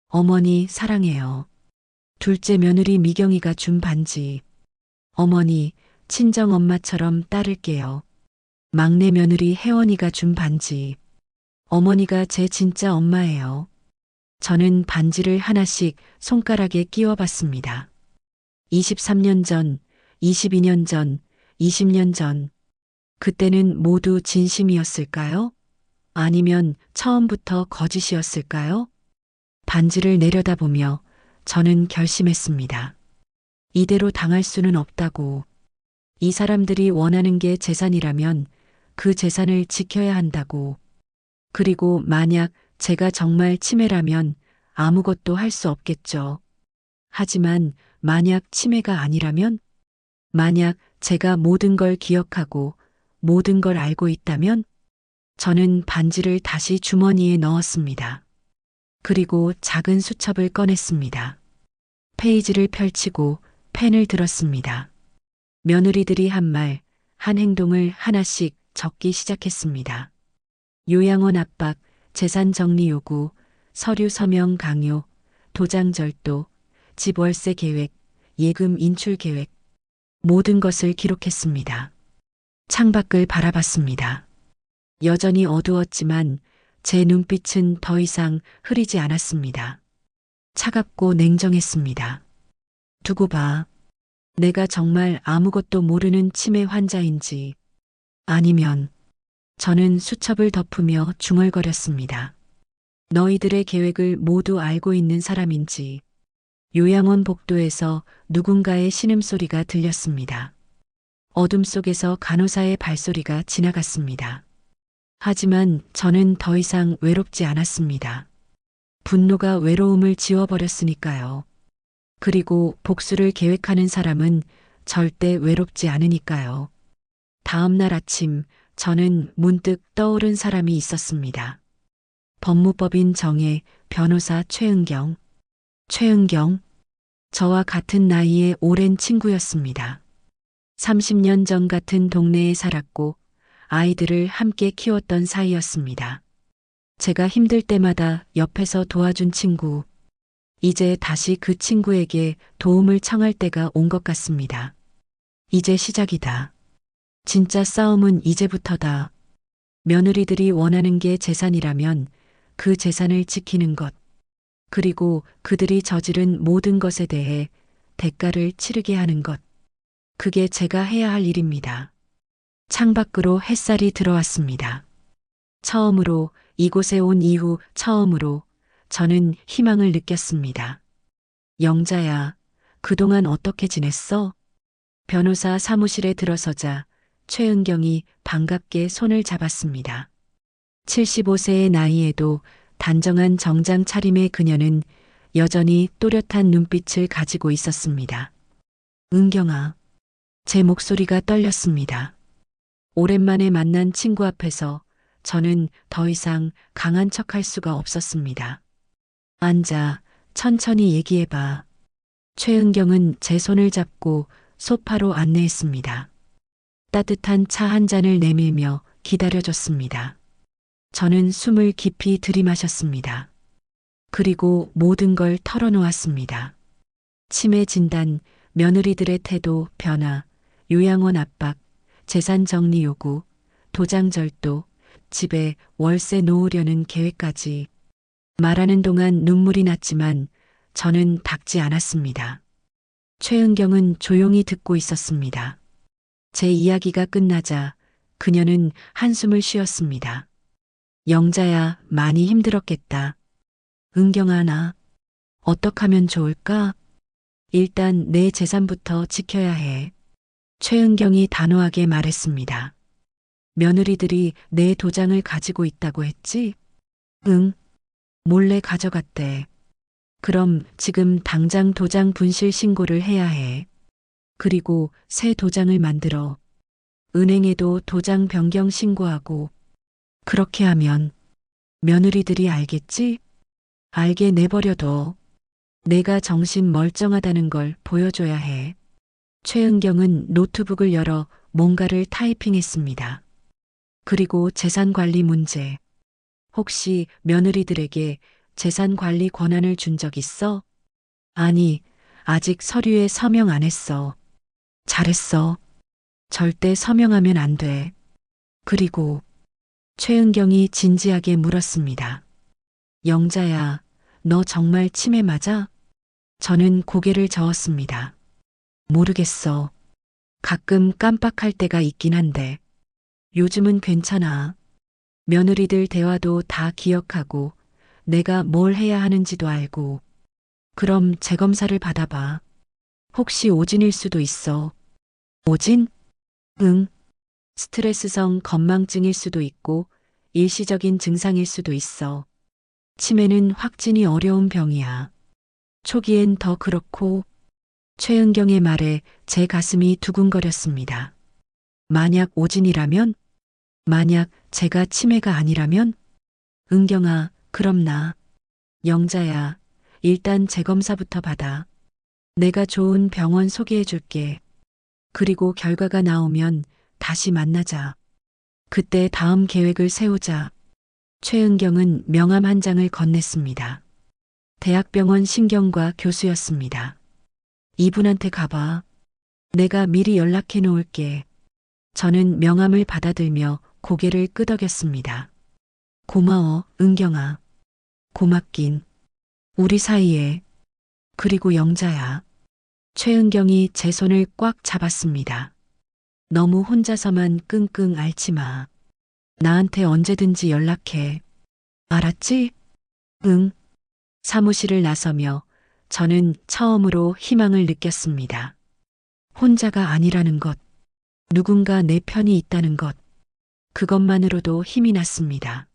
어머니 사랑해요. 둘째 며느리 미경이가 준 반지. 어머니, 친정엄마처럼 따를게요. 막내 며느리 혜원이가 준 반지. 어머니가 제 진짜 엄마예요. 저는 반지를 하나씩 손가락에 끼워 봤습니다. 23년 전, 22년 전, 20년 전. 그때는 모두 진심이었을까요? 아니면 처음부터 거짓이었을까요? 반지를 내려다보며 저는 결심했습니다. 이대로 당할 수는 없다고. 이 사람들이 원하는 게 재산이라면 그 재산을 지켜야 한다고. 그리고 만약 제가 정말 치매라면 아무것도 할 수 없겠죠. 하지만 만약 치매가 아니라면? 만약 제가 모든 걸 기억하고 모든 걸 알고 있다면? 저는 반지를 다시 주머니에 넣었습니다. 그리고 작은 수첩을 꺼냈습니다. 페이지를 펼치고 펜을 들었습니다. 며느리들이 한 말, 한 행동을 하나씩 적기 시작했습니다. 요양원 압박, 재산 정리 요구, 서류 서명 강요, 도장 절도, 집 월세 계획, 예금 인출 계획, 모든 것을 기록했습니다. 창밖을 바라봤습니다. 여전히 어두웠지만 제 눈빛은 더 이상 흐리지 않았습니다. 차갑고 냉정했습니다. 두고 봐. 내가 정말 아무것도 모르는 치매 환자인지 아니면 저는 수첩을 덮으며 중얼거렸습니다. 너희들의 계획을 모두 알고 있는 사람인지. 요양원 복도에서 누군가의 신음소리가 들렸습니다. 어둠 속에서 간호사의 발소리가 지나갔습니다. 하지만 저는 더 이상 외롭지 않았습니다. 분노가 외로움을 지워버렸으니까요. 그리고 복수를 계획하는 사람은 절대 외롭지 않으니까요. 다음 날 아침 저는 문득 떠오른 사람이 있었습니다. 법무법인 정혜, 변호사 최은경. 최은경. 저와 같은 나이의 오랜 친구였습니다. 30년 전 같은 동네에 살았고 아이들을 함께 키웠던 사이였습니다. 제가 힘들 때마다 옆에서 도와준 친구. 이제 다시 그 친구에게 도움을 청할 때가 온 것 같습니다. 이제 시작이다. 진짜 싸움은 이제부터다. 며느리들이 원하는 게 재산이라면 그 재산을 지키는 것. 그리고 그들이 저지른 모든 것에 대해 대가를 치르게 하는 것. 그게 제가 해야 할 일입니다. 창밖으로 햇살이 들어왔습니다. 처음으로 이곳에 온 이후 처음으로 저는 희망을 느꼈습니다. 영자야, 그동안 어떻게 지냈어? 변호사 사무실에 들어서자 최은경이 반갑게 손을 잡았습니다. 75세의 나이에도 단정한 정장 차림의 그녀는 여전히 또렷한 눈빛을 가지고 있었습니다. 은경아, 제 목소리가 떨렸습니다. 오랜만에 만난 친구 앞에서 저는 더 이상 강한 척할 수가 없었습니다. 앉아, 천천히 얘기해봐. 최은경은 제 손을 잡고 소파로 안내했습니다. 따뜻한 차 한 잔을 내밀며 기다려줬습니다. 저는 숨을 깊이 들이마셨습니다. 그리고 모든 걸 털어놓았습니다. 치매 진단, 며느리들의 태도 변화, 요양원 압박, 재산 정리 요구, 도장 절도, 집에 월세 놓으려는 계획까지. 말하는 동안 눈물이 났지만 저는 닥지 않았습니다. 최은경은 조용히 듣고 있었습니다. 제 이야기가 끝나자 그녀는 한숨을 쉬었습니다. 영자야, 많이 힘들었겠다. 은경아, 나 어떻게 하면 좋을까? 일단 내 재산부터 지켜야 해. 최은경이 단호하게 말했습니다. 며느리들이 내 도장을 가지고 있다고 했지? 응. 몰래 가져갔대. 그럼 지금 당장 도장 분실 신고를 해야 해. 그리고 새 도장을 만들어. 은행에도 도장 변경 신고하고. 그렇게 하면 며느리들이 알겠지? 알게 내버려둬. 내가 정신 멀쩡하다는 걸 보여줘야 해. 최은경은 노트북을 열어 뭔가를 타이핑했습니다. 그리고 재산 관리 문제. 혹시 며느리들에게 재산 관리 권한을 준 적 있어? 아니, 아직 서류에 서명 안 했어. 잘했어. 절대 서명하면 안 돼. 그리고 최은경이 진지하게 물었습니다. 영자야, 너 정말 치매 맞아? 저는 고개를 저었습니다. 모르겠어. 가끔 깜빡할 때가 있긴 한데. 요즘은 괜찮아. 며느리들 대화도 다 기억하고 내가 뭘 해야 하는지도 알고. 그럼 재검사를 받아봐. 혹시 오진일 수도 있어. 오진? 응. 스트레스성 건망증일 수도 있고 일시적인 증상일 수도 있어. 치매는 확진이 어려운 병이야. 초기엔 더 그렇고 최은경의 말에 제 가슴이 두근거렸습니다. 만약 오진이라면? 만약 제가 치매가 아니라면? 은경아, 그럼 나. 영자야, 일단 재검사부터 받아. 내가 좋은 병원 소개해 줄게. 그리고 결과가 나오면 다시 만나자. 그때 다음 계획을 세우자. 최은경은 명함 한 장을 건넸습니다. 대학병원 신경과 교수였습니다. 이분한테 가봐. 내가 미리 연락해 놓을게. 저는 명함을 받아들며 고개를 끄덕였습니다. 고마워, 은경아. 고맙긴. 우리 사이에. 그리고 영자야. 최은경이 제 손을 꽉 잡았습니다. 너무 혼자서만 끙끙 앓지 마. 나한테 언제든지 연락해. 알았지? 응. 사무실을 나서며 저는 처음으로 희망을 느꼈습니다. 혼자가 아니라는 것, 누군가 내 편이 있다는 것, 그것만으로도 힘이 났습니다.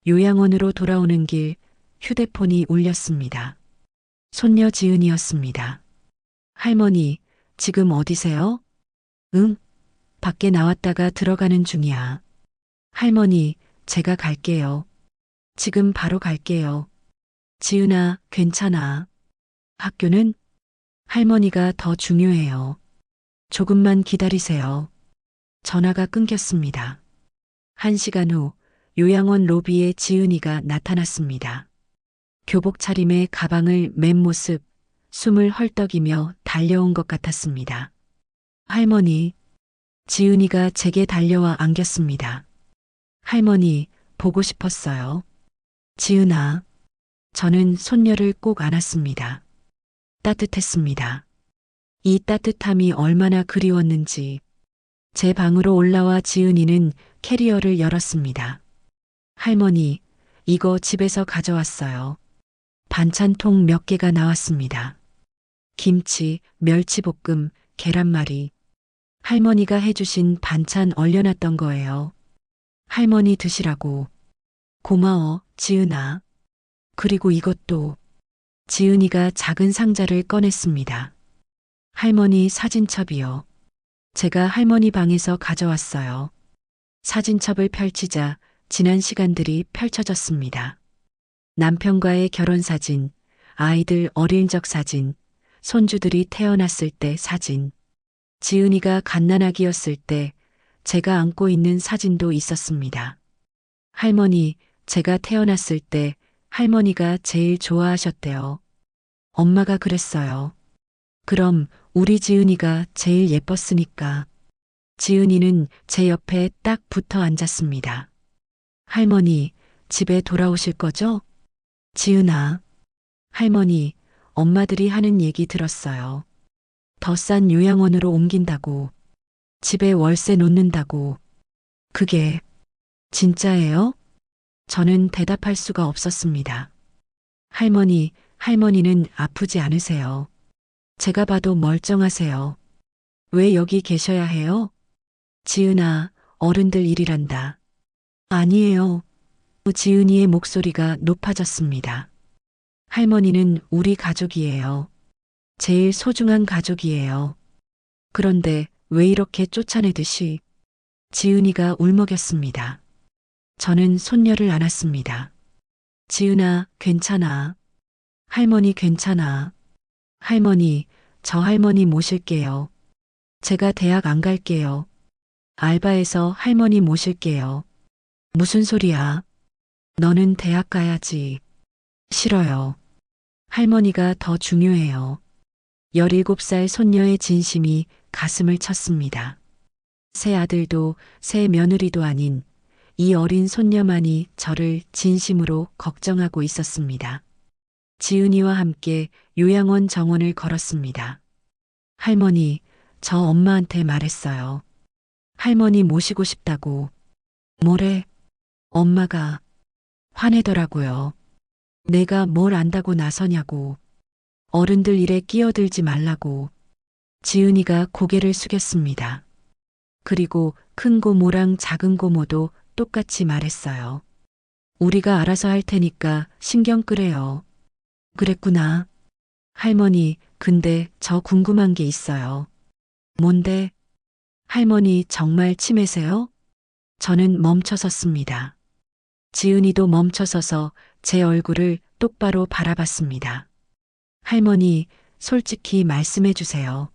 요양원으로 돌아오는 길 휴대폰이 울렸습니다. 손녀 지은이었습니다. 할머니, 지금 어디세요? 응, 밖에 나왔다가 들어가는 중이야. 할머니, 제가 갈게요. 지금 바로 갈게요. 지은아, 괜찮아. 학교는? 할머니가 더 중요해요. 조금만 기다리세요. 전화가 끊겼습니다. 1시간 후 요양원 로비에 지은이가 나타났습니다. 교복 차림에 가방을 맨 모습, 숨을 헐떡이며 달려온 것 같았습니다. 할머니, 지은이가 제게 달려와 안겼습니다. 할머니, 보고 싶었어요. 지은아, 저는 손녀를 꼭 안았습니다. 따뜻했습니다. 이 따뜻함이 얼마나 그리웠는지. 제 방으로 올라와 지은이는 캐리어를 열었습니다. 할머니, 이거 집에서 가져왔어요. 반찬통 몇 개가 나왔습니다. 김치, 멸치볶음, 계란말이. 할머니가 해주신 반찬 얼려놨던 거예요. 할머니 드시라고. 고마워, 지은아. 그리고 이것도. 지은이가 작은 상자를 꺼냈습니다. 할머니 사진첩이요. 제가 할머니 방에서 가져왔어요. 사진첩을 펼치자 지난 시간들이 펼쳐졌습니다. 남편과의 결혼사진, 아이들 어릴 적 사진, 손주들이 태어났을 때 사진, 지은이가 갓난아기였을 때 제가 안고 있는 사진도 있었습니다. 할머니, 제가 태어났을 때 할머니가 제일 좋아하셨대요. 엄마가 그랬어요. 그럼 우리 지은이가 제일 예뻤으니까. 지은이는 제 옆에 딱 붙어 앉았습니다. 할머니, 집에 돌아오실 거죠? 지은아. 할머니, 엄마들이 하는 얘기 들었어요. 더 싼 요양원으로 옮긴다고. 집에 월세 놓는다고. 그게 진짜예요? 저는 대답할 수가 없었습니다. 할머니, 할머니는 아프지 않으세요. 제가 봐도 멀쩡하세요. 왜 여기 계셔야 해요? 지은아, 어른들 일이란다. 아니에요. 지은이의 목소리가 높아졌습니다. 할머니는 우리 가족이에요. 제일 소중한 가족이에요. 그런데 왜 이렇게 쫓아내듯이. 지은이가 울먹였습니다. 저는 손녀를 안았습니다. 지은아, 괜찮아. 할머니 괜찮아. 할머니, 저 할머니 모실게요. 제가 대학 안 갈게요. 알바해서 할머니 모실게요. 무슨 소리야? 너는 대학 가야지. 싫어요. 할머니가 더 중요해요. 17살 손녀의 진심이 가슴을 쳤습니다. 새 아들도 새 며느리도 아닌 이 어린 손녀만이 저를 진심으로 걱정하고 있었습니다. 지은이와 함께 요양원 정원을 걸었습니다. 할머니, 저 엄마한테 말했어요. 할머니 모시고 싶다고. 뭐래? 엄마가 화내더라고요. 내가 뭘 안다고 나서냐고. 어른들 일에 끼어들지 말라고. 지은이가 고개를 숙였습니다. 그리고 큰 고모랑 작은 고모도 똑같이 말했어요. 우리가 알아서 할 테니까 신경 끄래요. 그랬구나. 할머니, 근데 저 궁금한 게 있어요. 뭔데? 할머니 정말 치매세요? 저는 멈춰섰습니다. 지은이도 멈춰서서 제 얼굴을 똑바로 바라봤습니다. 할머니, 솔직히 말씀해 주세요.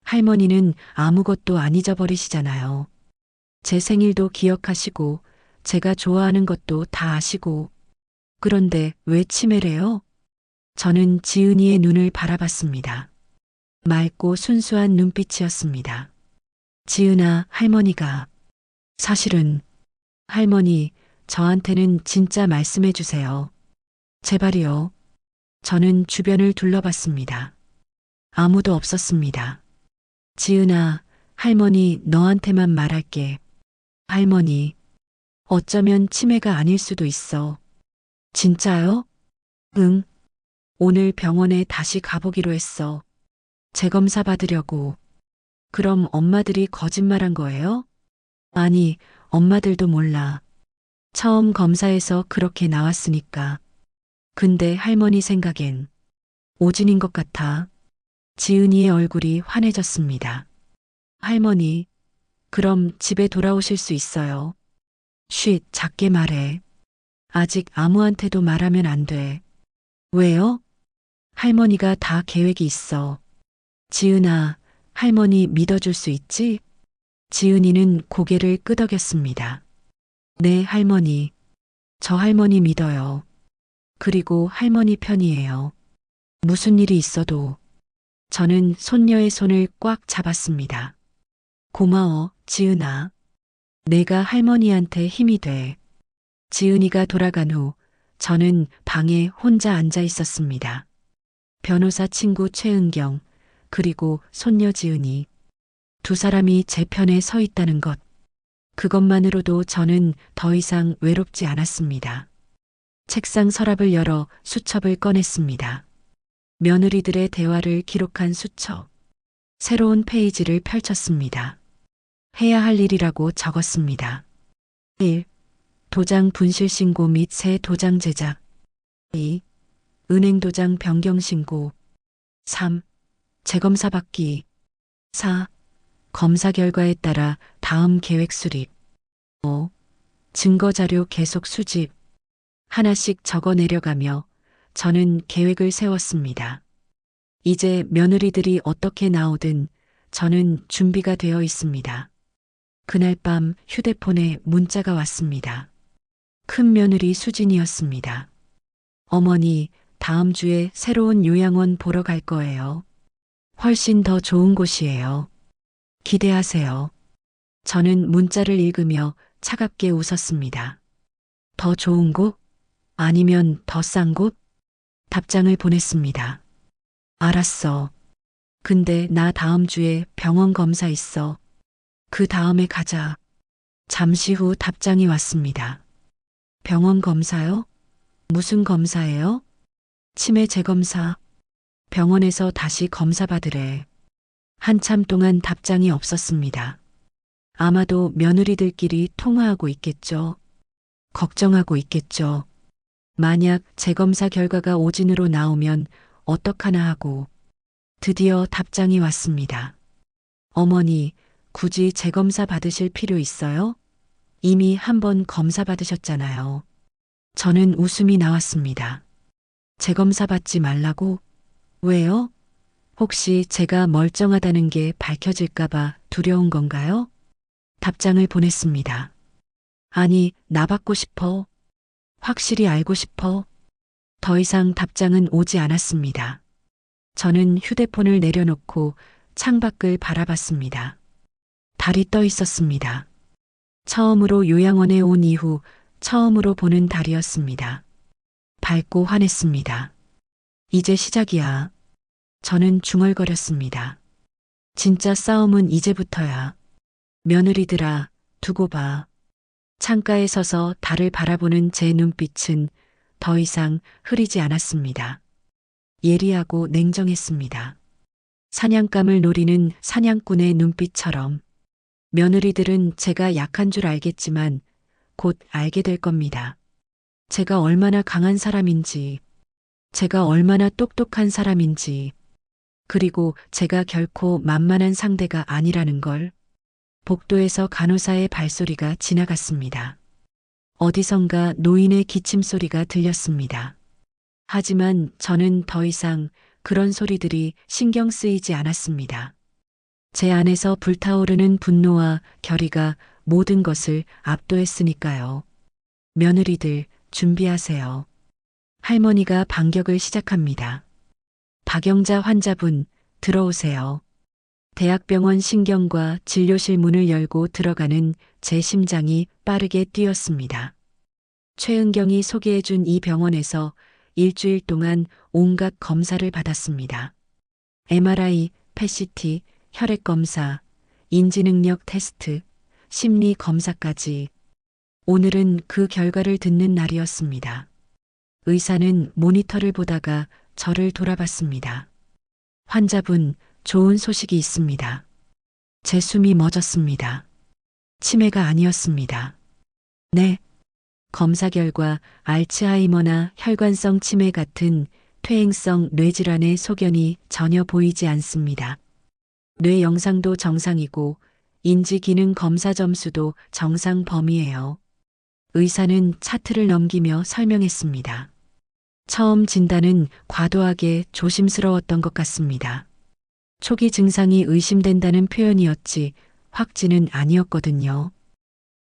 할머니는 아무것도 안 잊어버리시잖아요. 제 생일도 기억하시고, 제가 좋아하는 것도 다 아시고. 그런데 왜 치매래요? 저는 지은이의 눈을 바라봤습니다. 맑고 순수한 눈빛이었습니다. 지은아, 할머니가. 사실은, 할머니, 저한테는 진짜 말씀해 주세요. 제발이요. 저는 주변을 둘러봤습니다. 아무도 없었습니다. 지은아, 할머니 너한테만 말할게. 할머니, 어쩌면 치매가 아닐 수도 있어. 진짜요? 응. 오늘 병원에 다시 가보기로 했어. 재검사 받으려고. 그럼 엄마들이 거짓말한 거예요? 아니, 엄마들도 몰라. 처음 검사에서 그렇게 나왔으니까. 근데 할머니 생각엔 오진인 것 같아. 지은이의 얼굴이 환해졌습니다. 할머니, 그럼 집에 돌아오실 수 있어요. 쉿, 작게 말해. 아직 아무한테도 말하면 안 돼. 왜요? 할머니가 다 계획이 있어. 지은아, 할머니 믿어줄 수 있지? 지은이는 고개를 끄덕였습니다. 네, 할머니. 저 할머니 믿어요. 그리고 할머니 편이에요. 무슨 일이 있어도. 저는 손녀의 손을 꽉 잡았습니다. 고마워, 지은아. 내가 할머니한테 힘이 돼. 지은이가 돌아간 후 저는 방에 혼자 앉아 있었습니다. 변호사 친구 최은경, 그리고 손녀 지은이. 두 사람이 제 편에 서 있다는 것. 그것만으로도 저는 더 이상 외롭지 않았습니다. 책상 서랍을 열어 수첩을 꺼냈습니다. 며느리들의 대화를 기록한 수첩. 새로운 페이지를 펼쳤습니다. 해야 할 일이라고 적었습니다. 1. 도장 분실 신고 및 새 도장 제작. 2. 은행 도장 변경 신고. 3. 재검사 받기. 4. 검사 결과에 따라 다음 계획 수립. 5. 증거 자료 계속 수집. 하나씩 적어 내려가며 저는 계획을 세웠습니다. 이제 며느리들이 어떻게 나오든 저는 준비가 되어 있습니다. 그날 밤 휴대폰에 문자가 왔습니다. 큰 며느리 수진이었습니다. 어머니, 다음 주에 새로운 요양원 보러 갈 거예요. 훨씬 더 좋은 곳이에요. 기대하세요. 저는 문자를 읽으며 차갑게 웃었습니다. 더 좋은 곳? 아니면 더 싼 곳? 답장을 보냈습니다. 알았어. 근데 나 다음 주에 병원 검사 있어. 그 다음에 가자. 잠시 후 답장이 왔습니다. 병원 검사요? 무슨 검사예요? 치매 재검사. 병원에서 다시 검사 받으래. 한참 동안 답장이 없었습니다. 아마도 며느리들끼리 통화하고 있겠죠. 걱정하고 있겠죠. 만약 재검사 결과가 오진으로 나오면 어떡하나 하고. 드디어 답장이 왔습니다. 어머니, 굳이 재검사 받으실 필요 있어요? 이미 한 번 검사 받으셨잖아요. 저는 웃음이 나왔습니다. 재검사 받지 말라고? 왜요? 혹시 제가 멀쩡하다는 게 밝혀질까봐 두려운 건가요? 답장을 보냈습니다. 아니, 나 받고 싶어. 확실히 알고 싶어. 더 이상 답장은 오지 않았습니다. 저는 휴대폰을 내려놓고 창밖을 바라봤습니다. 달이 떠 있었습니다. 처음으로 요양원에 온 이후 처음으로 보는 달이었습니다. 밝고 환했습니다. 이제 시작이야. 저는 중얼거렸습니다. 진짜 싸움은 이제부터야. 며느리들아, 두고 봐. 창가에 서서 달을 바라보는 제 눈빛은 더 이상 흐리지 않았습니다. 예리하고 냉정했습니다. 사냥감을 노리는 사냥꾼의 눈빛처럼 며느리들은 제가 약한 줄 알겠지만 곧 알게 될 겁니다. 제가 얼마나 강한 사람인지, 제가 얼마나 똑똑한 사람인지, 그리고 제가 결코 만만한 상대가 아니라는 걸. 복도에서 간호사의 발소리가 지나갔습니다. 어디선가 노인의 기침 소리가 들렸습니다. 하지만 저는 더 이상 그런 소리들이 신경 쓰이지 않았습니다. 제 안에서 불타오르는 분노와 결의가 모든 것을 압도했으니까요. 며느리들, 준비하세요. 할머니가 반격을 시작합니다. 박영자 환자분, 들어오세요. 대학병원 신경과 진료실 문을 열고 들어가는 제 심장이 빠르게 뛰었습니다. 최은경이 소개해준 이 병원에서 일주일 동안 온갖 검사를 받았습니다. MRI, PET-CT, 혈액검사, 인지능력 테스트, 심리 검사까지. 오늘은 그 결과를 듣는 날이었습니다. 의사는 모니터를 보다가 저를 돌아봤습니다. 환자분, 좋은 소식이 있습니다. 제 숨이 멎었습니다. 치매가 아니었습니다. 네. 검사 결과 알츠하이머나 혈관성 치매 같은 퇴행성 뇌질환의 소견이 전혀 보이지 않습니다. 뇌 영상도 정상이고 인지 기능 검사 점수도 정상 범위예요. 의사는 차트를 넘기며 설명했습니다. 처음 진단은 과도하게 조심스러웠던 것 같습니다. 초기 증상이 의심된다는 표현이었지 확진은 아니었거든요.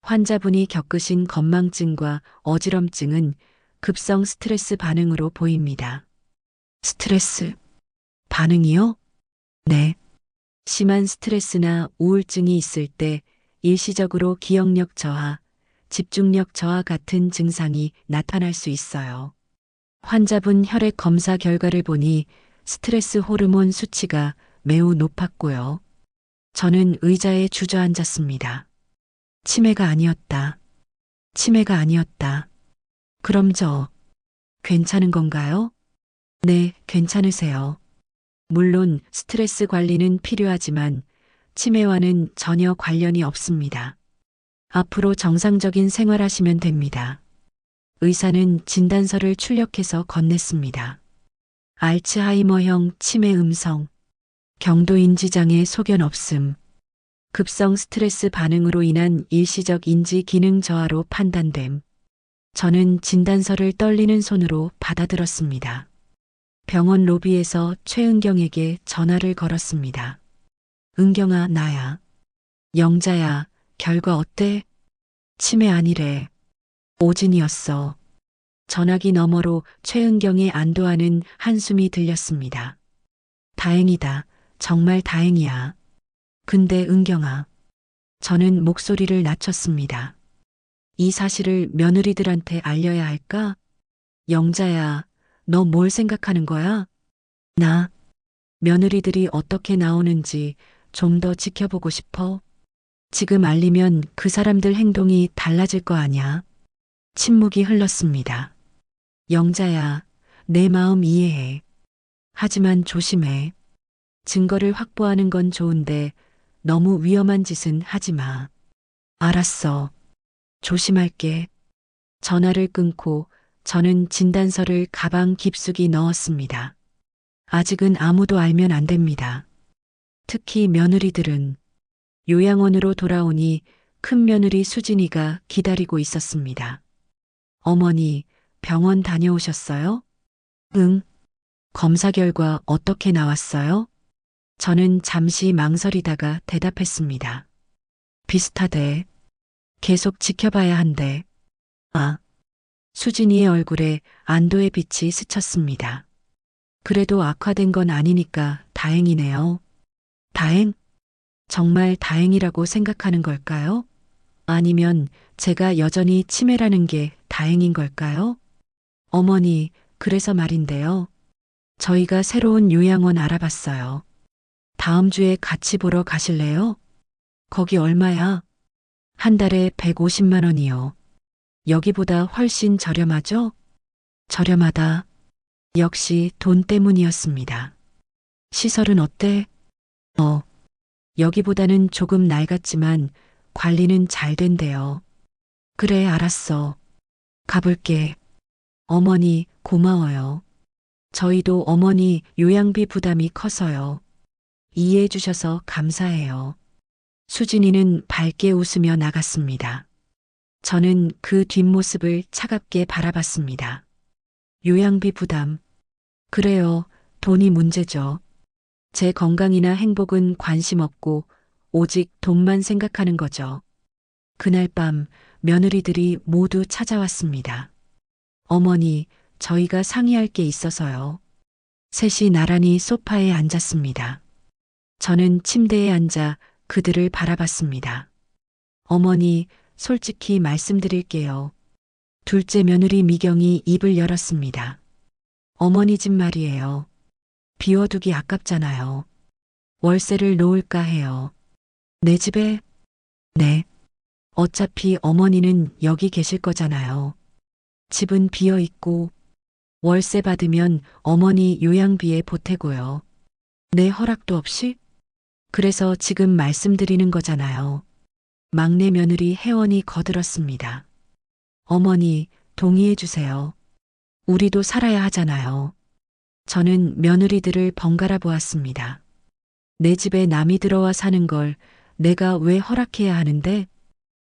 환자분이 겪으신 건망증과 어지럼증은 급성 스트레스 반응으로 보입니다. 스트레스 반응이요? 네. 심한 스트레스나 우울증이 있을 때 일시적으로 기억력 저하, 집중력 저하 같은 증상이 나타날 수 있어요. 환자분 혈액 검사 결과를 보니 스트레스 호르몬 수치가 매우 높았고요. 저는 의자에 주저앉았습니다. 치매가 아니었다. 치매가 아니었다. 그럼 저 괜찮은 건가요? 네, 괜찮으세요. 물론 스트레스 관리는 필요하지만 치매와는 전혀 관련이 없습니다. 앞으로 정상적인 생활하시면 됩니다. 의사는 진단서를 출력해서 건넸습니다. 알츠하이머형 치매 음성, 경도 인지장애 소견 없음, 급성 스트레스 반응으로 인한 일시적 인지 기능 저하로 판단됨. 저는 진단서를 떨리는 손으로 받아들었습니다. 병원 로비에서 최은경에게 전화를 걸었습니다. 은경아, 나야. 영자야, 결과 어때? 치매 아니래. 오진이었어. 전화기 너머로 최은경의 안도하는 한숨이 들렸습니다. 다행이다. 정말 다행이야. 근데 은경아. 저는 목소리를 낮췄습니다. 이 사실을 며느리들한테 알려야 할까? 영자야, 너 뭘 생각하는 거야? 나 며느리들이 어떻게 나오는지 좀 더 지켜보고 싶어. 지금 알리면 그 사람들 행동이 달라질 거 아냐. 침묵이 흘렀습니다. 영자야, 내 마음 이해해. 하지만 조심해. 증거를 확보하는 건 좋은데 너무 위험한 짓은 하지 마. 알았어. 조심할게. 전화를 끊고 저는 진단서를 가방 깊숙이 넣었습니다. 아직은 아무도 알면 안 됩니다. 특히 며느리들은. 요양원으로 돌아오니 큰 며느리 수진이가 기다리고 있었습니다. 어머니, 병원 다녀오셨어요? 응. 검사 결과 어떻게 나왔어요? 저는 잠시 망설이다가 대답했습니다. 비슷하대. 계속 지켜봐야 한대. 아. 수진이의 얼굴에 안도의 빛이 스쳤습니다. 그래도 악화된 건 아니니까 다행이네요. 다행? 정말 다행이라고 생각하는 걸까요? 아니면 제가 여전히 치매라는 게 다행인 걸까요? 어머니, 그래서 말인데요. 저희가 새로운 요양원 알아봤어요. 다음 주에 같이 보러 가실래요? 거기 얼마야? 한 달에 150만 원이요. 여기보다 훨씬 저렴하죠? 저렴하다. 역시 돈 때문이었습니다. 시설은 어때? 여기보다는 조금 낡았지만 관리는 잘 된대요. 그래, 알았어. 가볼게. 어머니, 고마워요. 저희도 어머니 요양비 부담이 커서요. 이해해 주셔서 감사해요. 수진이는 밝게 웃으며 나갔습니다. 저는 그 뒷모습을 차갑게 바라봤습니다. 요양비 부담. 그래요, 돈이 문제죠. 제 건강이나 행복은 관심 없고 오직 돈만 생각하는 거죠. 그날 밤 며느리들이 모두 찾아왔습니다. 어머니, 저희가 상의할 게 있어서요. 셋이 나란히 소파에 앉았습니다. 저는 침대에 앉아 그들을 바라봤습니다. 어머니, 솔직히 말씀드릴게요. 둘째 며느리 미경이 입을 열었습니다. 어머니 집 말이에요. 비워두기 아깝잖아요. 월세를 놓을까 해요. 내 집에? 네. 어차피 어머니는 여기 계실 거잖아요. 집은 비어 있고 월세 받으면 어머니 요양비에 보태고요. 내 허락도 없이? 그래서 지금 말씀드리는 거잖아요. 막내 며느리 혜원이 거들었습니다. 어머니, 동의해 주세요. 우리도 살아야 하잖아요. 저는 며느리들을 번갈아 보았습니다. 내 집에 남이 들어와 사는 걸 내가 왜 허락해야 하는데?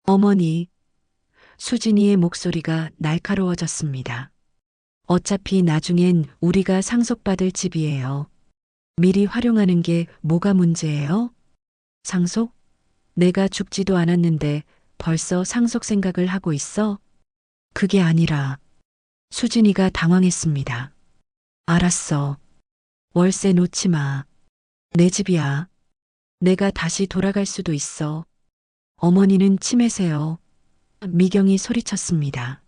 어머니, 수진이의 목소리가 날카로워졌습니다. 어차피 나중엔 우리가 상속받을 집이에요. 미리 활용하는 게 뭐가 문제예요? 상속? 내가 죽지도 않았는데 벌써 상속 생각을 하고 있어? 그게 아니라 수진이가 당황했습니다. 알았어. 월세 놓지 마. 내 집이야. 내가 다시 돌아갈 수도 있어. 어머니는 치매세요. 미경이 소리쳤습니다.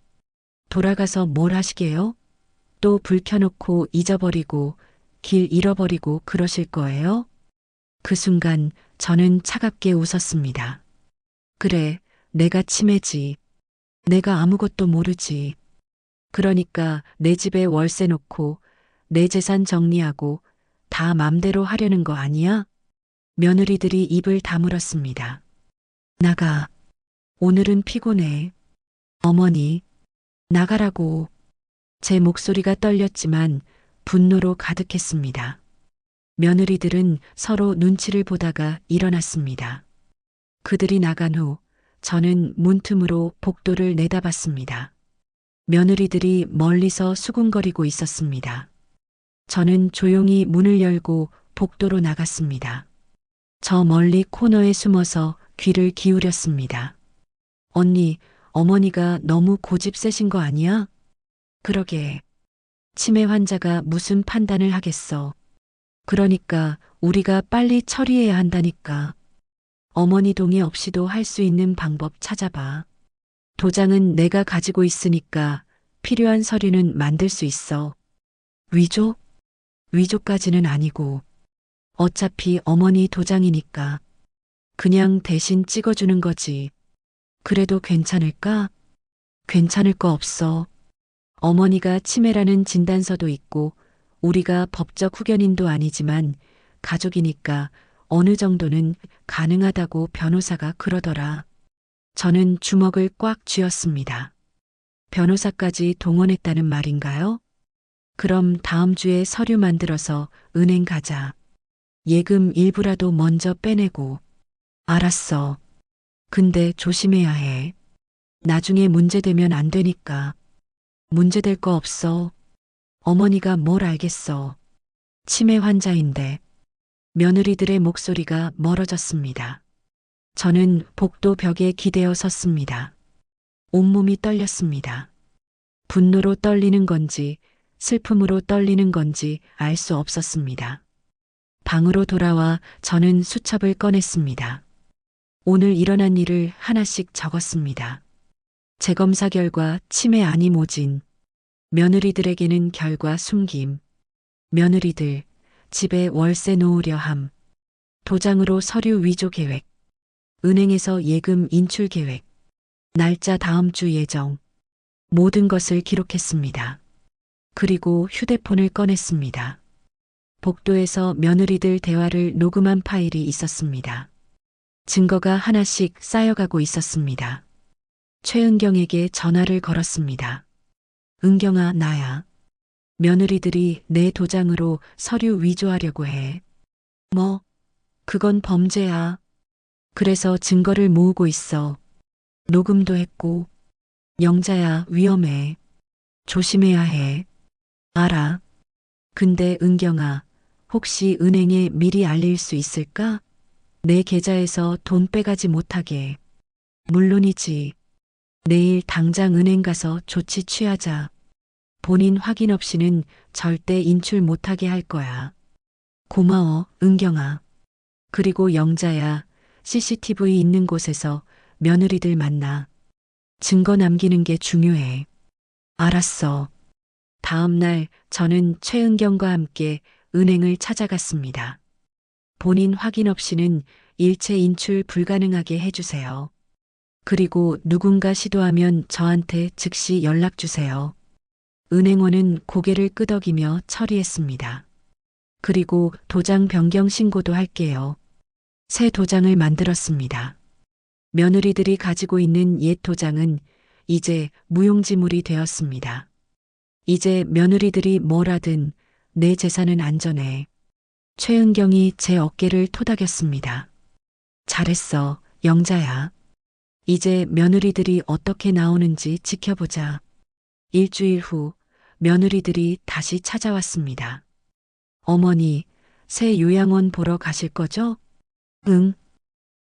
돌아가서 뭘 하시게요? 또 불 켜놓고 잊어버리고 길 잃어버리고 그러실 거예요? 그 순간 저는 차갑게 웃었습니다. 그래, 내가 치매지. 내가 아무것도 모르지. 그러니까 내 집에 월세 놓고 내 재산 정리하고 다 맘대로 하려는 거 아니야? 며느리들이 입을 다물었습니다. 나가. 오늘은 피곤해. 어머니, 나가라고. 제 목소리가 떨렸지만 분노로 가득했습니다. 며느리들은 서로 눈치를 보다가 일어났습니다. 그들이 나간 후 저는 문틈으로 복도를 내다봤습니다. 며느리들이 멀리서 수군거리고 있었습니다. 저는 조용히 문을 열고 복도로 나갔습니다. 저 멀리 코너에 숨어서 귀를 기울였습니다. 언니, 어머니가 너무 고집 세신 거 아니야? 그러게. 치매 환자가 무슨 판단을 하겠어. 그러니까 우리가 빨리 처리해야 한다니까. 어머니 동의 없이도 할 수 있는 방법 찾아봐. 도장은 내가 가지고 있으니까 필요한 서류는 만들 수 있어. 위조? 위조까지는 아니고. 어차피 어머니 도장이니까. 그냥 대신 찍어주는 거지. 그래도 괜찮을까? 괜찮을 거 없어. 어머니가 치매라는 진단서도 있고 우리가 법적 후견인도 아니지만 가족이니까 어느 정도는 가능하다고 변호사가 그러더라. 저는 주먹을 꽉 쥐었습니다. 변호사까지 동원했다는 말인가요? 그럼 다음 주에 서류 만들어서 은행 가자. 예금 일부라도 먼저 빼내고. 알았어. 근데 조심해야 해. 나중에 문제되면 안 되니까. 문제될 거 없어. 어머니가 뭘 알겠어. 치매 환자인데. 며느리들의 목소리가 멀어졌습니다. 저는 복도 벽에 기대어 섰습니다. 온몸이 떨렸습니다. 분노로 떨리는 건지 슬픔으로 떨리는 건지 알 수 없었습니다. 방으로 돌아와 저는 수첩을 꺼냈습니다. 오늘 일어난 일을 하나씩 적었습니다. 재검사 결과 치매 아님 오진. 며느리들에게는 결과 숨김. 며느리들, 집에 월세 놓으려 함. 도장으로 서류 위조 계획. 은행에서 예금 인출 계획. 날짜 다음 주 예정. 모든 것을 기록했습니다. 그리고 휴대폰을 꺼냈습니다. 복도에서 며느리들 대화를 녹음한 파일이 있었습니다. 증거가 하나씩 쌓여가고 있었습니다. 최은경에게 전화를 걸었습니다. 은경아, 나야. 며느리들이 내 도장으로 서류 위조하려고 해. 뭐? 그건 범죄야. 그래서 증거를 모으고 있어. 녹음도 했고. 영자야, 위험해. 조심해야 해. 알아. 근데 은경아, 혹시 은행에 미리 알릴 수 있을까? 내 계좌에서 돈 빼가지 못하게. 물론이지. 내일 당장 은행 가서 조치 취하자. 본인 확인 없이는 절대 인출 못하게 할 거야. 고마워, 은경아. 그리고 영자야, CCTV 있는 곳에서 며느리들 만나. 증거 남기는 게 중요해. 알았어. 다음 날 저는 최은경과 함께 은행을 찾아갔습니다. 본인 확인 없이는 일체 인출 불가능하게 해주세요. 그리고 누군가 시도하면 저한테 즉시 연락 주세요. 은행원은 고개를 끄덕이며 처리했습니다. 그리고 도장 변경 신고도 할게요. 새 도장을 만들었습니다. 며느리들이 가지고 있는 옛 도장은 이제 무용지물이 되었습니다. 이제 며느리들이 뭘 하든 내 재산은 안전해. 최은경이 제 어깨를 토닥였습니다. 잘했어, 영자야. 이제 며느리들이 어떻게 나오는지 지켜보자. 일주일 후 며느리들이 다시 찾아왔습니다. 어머니, 새 요양원 보러 가실 거죠? 응.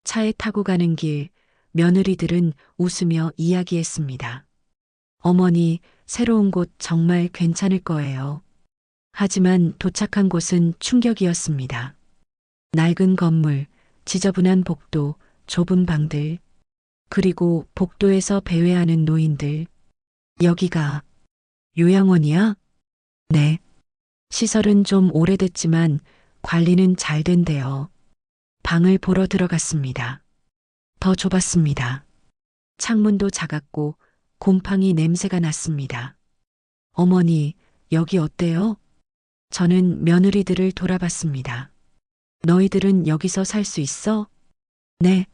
차에 타고 가는 길, 며느리들은 웃으며 이야기했습니다. 어머니, 새로운 곳 정말 괜찮을 거예요. 하지만 도착한 곳은 충격이었습니다. 낡은 건물, 지저분한 복도, 좁은 방들, 그리고 복도에서 배회하는 노인들. 여기가 요양원이야? 네. 시설은 좀 오래됐지만 관리는 잘 된대요. 방을 보러 들어갔습니다. 더 좁았습니다. 창문도 작았고 곰팡이 냄새가 났습니다. 어머니, 여기 어때요? 저는 며느리들을 돌아봤습니다. 너희들은 여기서 살 수 있어? 네.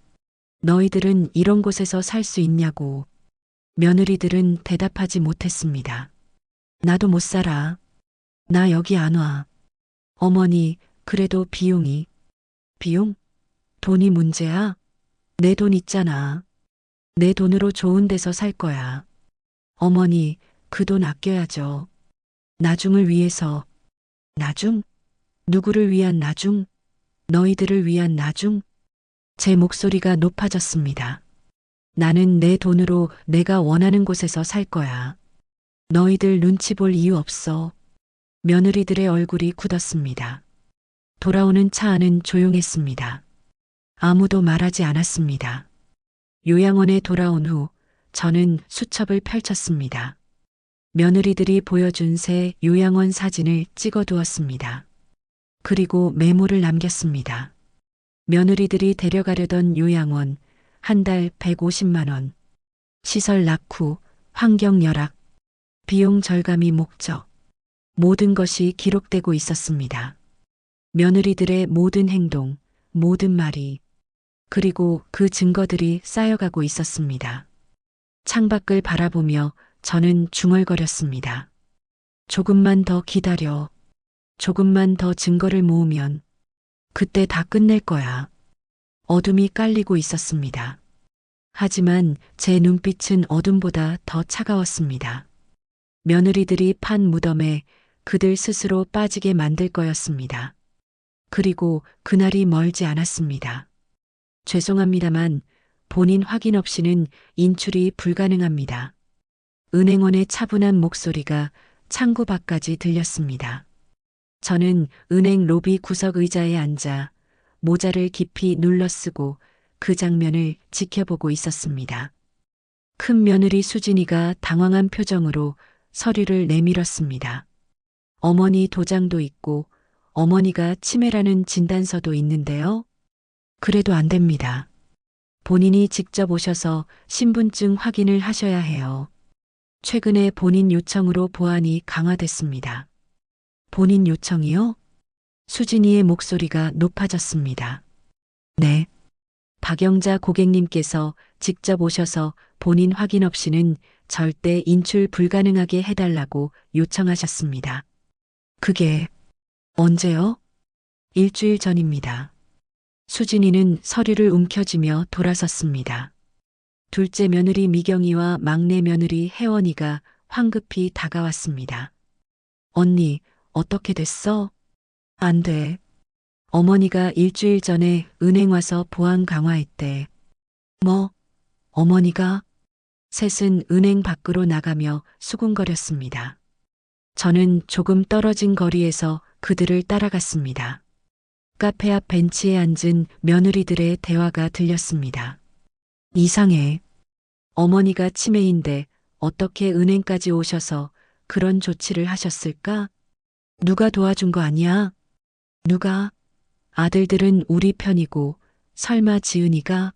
너희들은 이런 곳에서 살 수 있냐고. 며느리들은 대답하지 못했습니다. 나도 못 살아. 나 여기 안 와. 어머니, 그래도 비용이. 비용? 돈이 문제야? 내 돈 있잖아. 내 돈으로 좋은 데서 살 거야. 어머니, 그 돈 아껴야죠. 나중을 위해서. 나중? 누구를 위한 나중? 너희들을 위한 나중? 제 목소리가 높아졌습니다. 나는 내 돈으로 내가 원하는 곳에서 살 거야. 너희들 눈치 볼 이유 없어. 며느리들의 얼굴이 굳었습니다. 돌아오는 차 안은 조용했습니다. 아무도 말하지 않았습니다. 요양원에 돌아온 후 저는 수첩을 펼쳤습니다. 며느리들이 보여준 새 요양원 사진을 찍어두었습니다. 그리고 메모를 남겼습니다. 며느리들이 데려가려던 요양원, 한 달 150만 원. 시설 낙후, 환경 열악, 비용 절감이 목적. 모든 것이 기록되고 있었습니다. 며느리들의 모든 행동, 모든 말이, 그리고 그 증거들이 쌓여가고 있었습니다. 창밖을 바라보며 저는 중얼거렸습니다. 조금만 더 기다려. 조금만 더 증거를 모으면 그때 다 끝낼 거야. 어둠이 깔리고 있었습니다. 하지만 제 눈빛은 어둠보다 더 차가웠습니다. 며느리들이 판 무덤에 그들 스스로 빠지게 만들 거였습니다. 그리고 그날이 멀지 않았습니다. 죄송합니다만 본인 확인 없이는 인출이 불가능합니다. 은행원의 차분한 목소리가 창구 밖까지 들렸습니다. 저는 은행 로비 구석 의자에 앉아 모자를 깊이 눌러쓰고 그 장면을 지켜보고 있었습니다. 큰 며느리 수진이가 당황한 표정으로 서류를 내밀었습니다. 어머니 도장도 있고 어머니가 치매라는 진단서도 있는데요. 그래도 안 됩니다. 본인이 직접 오셔서 신분증 확인을 하셔야 해요. 최근에 본인 요청으로 보안이 강화됐습니다. 본인 요청이요? 수진이의 목소리가 높아졌습니다. 네. 박영자 고객님께서 직접 오셔서 본인 확인 없이는 절대 인출 불가능하게 해달라고 요청하셨습니다. 그게 언제요? 일주일 전입니다. 수진이는 서류를 움켜쥐며 돌아섰습니다. 둘째 며느리 미경이와 막내 며느리 혜원이가 황급히 다가왔습니다. 언니, 어떻게 됐어? 안 돼. 어머니가 일주일 전에 은행 와서 보안 강화했대. 뭐? 어머니가? 셋은 은행 밖으로 나가며 수군거렸습니다. 저는 조금 떨어진 거리에서 그들을 따라갔습니다. 카페 앞 벤치에 앉은 며느리들의 대화가 들렸습니다. 이상해. 어머니가 치매인데 어떻게 은행까지 오셔서 그런 조치를 하셨을까? 누가 도와준 거 아니야? 누가? 아들들은 우리 편이고 설마 지은이가?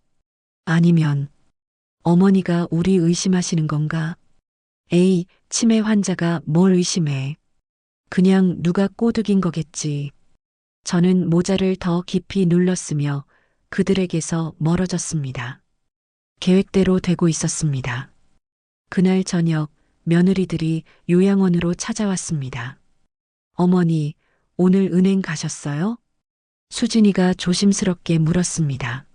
아니면 어머니가 우리 의심하시는 건가? 에이, 치매 환자가 뭘 의심해. 그냥 누가 꼬드긴 거겠지. 저는 모자를 더 깊이 눌렀으며 그들에게서 멀어졌습니다. 계획대로 되고 있었습니다. 그날 저녁 며느리들이 요양원으로 찾아왔습니다. 어머니, 오늘 은행 가셨어요? 수진이가 조심스럽게 물었습니다.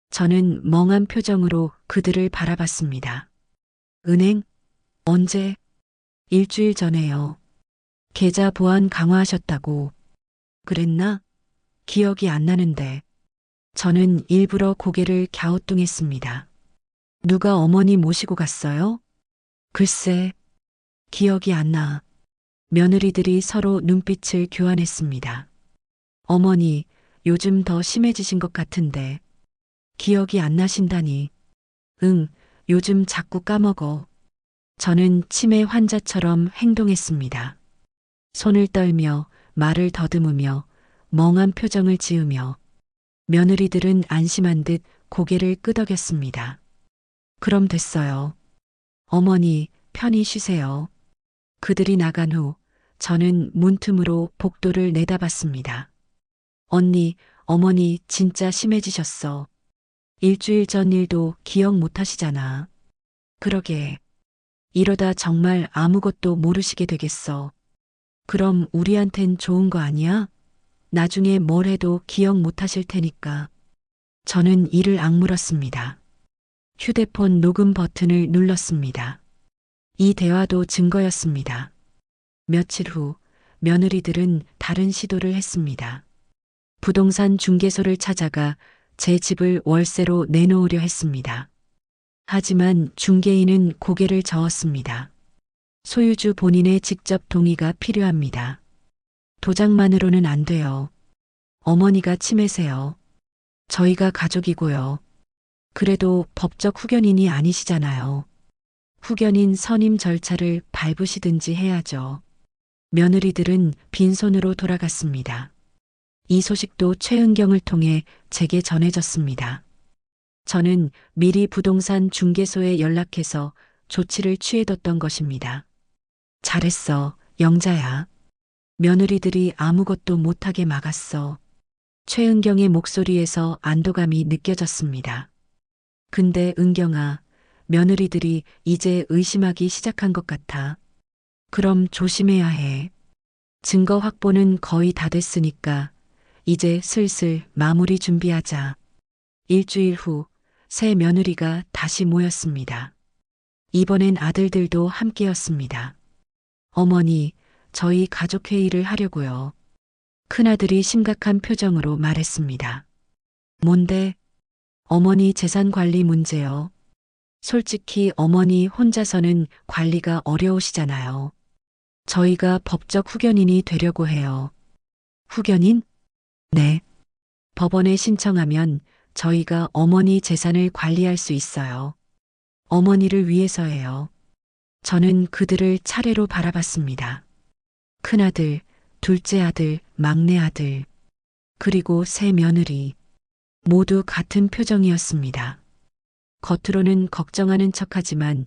저는 멍한 표정으로 그들을 바라봤습니다. 은행? 언제? 일주일 전에요. 계좌 보안 강화하셨다고. 그랬나? 기억이 안 나는데. 저는 일부러 고개를 갸우뚱했습니다. 누가 어머니 모시고 갔어요? 글쎄, 기억이 안 나. 며느리들이 서로 눈빛을 교환했습니다. 어머니, 요즘 더 심해지신 것 같은데. 기억이 안 나신다니. 응, 요즘 자꾸 까먹어. 저는 치매 환자처럼 행동했습니다. 손을 떨며 말을 더듬으며 멍한 표정을 지으며 며느리들은 안심한 듯 고개를 끄덕였습니다. 그럼 됐어요. 어머니, 편히 쉬세요. 그들이 나간 후 저는 문틈으로 복도를 내다봤습니다. 언니, 어머니 진짜 심해지셨어. 일주일 전 일도 기억 못 하시잖아. 그러게. 이러다 정말 아무것도 모르시게 되겠어. 그럼 우리한텐 좋은 거 아니야? 나중에 뭘 해도 기억 못 하실 테니까. 저는 이를 악물었습니다. 휴대폰 녹음 버튼을 눌렀습니다. 이 대화도 증거였습니다. 며칠 후 며느리들은 다른 시도를 했습니다. 부동산 중개소를 찾아가 제 집을 월세로 내놓으려 했습니다. 하지만 중개인은 고개를 저었습니다. 소유주 본인의 직접 동의가 필요합니다. 도장만으로는 안 돼요. 어머니가 치매세요. 저희가 가족이고요. 그래도 법적 후견인이 아니시잖아요. 후견인 선임 절차를 밟으시든지 해야죠. 며느리들은 빈손으로 돌아갔습니다. 이 소식도 최은경을 통해 제게 전해졌습니다. 저는 미리 부동산 중개소에 연락해서 조치를 취해뒀던 것입니다. 잘했어, 영자야. 며느리들이 아무것도 못하게 막았어. 최은경의 목소리에서 안도감이 느껴졌습니다. 근데 은경아, 며느리들이 이제 의심하기 시작한 것 같아. 그럼 조심해야 해. 증거 확보는 거의 다 됐으니까 이제 슬슬 마무리 준비하자. 일주일 후 새 며느리가 다시 모였습니다. 이번엔 아들들도 함께였습니다. 어머니, 저희 가족회의를 하려고요. 큰아들이 심각한 표정으로 말했습니다. 뭔데? 어머니 재산 관리 문제요. 솔직히 어머니 혼자서는 관리가 어려우시잖아요. 저희가 법적 후견인이 되려고 해요. 후견인? 네. 법원에 신청하면 저희가 어머니 재산을 관리할 수 있어요. 어머니를 위해서예요. 저는 그들을 차례로 바라봤습니다. 큰아들, 둘째 아들, 막내 아들, 그리고 새 며느리. 모두 같은 표정이었습니다. 겉으로는 걱정하는 척하지만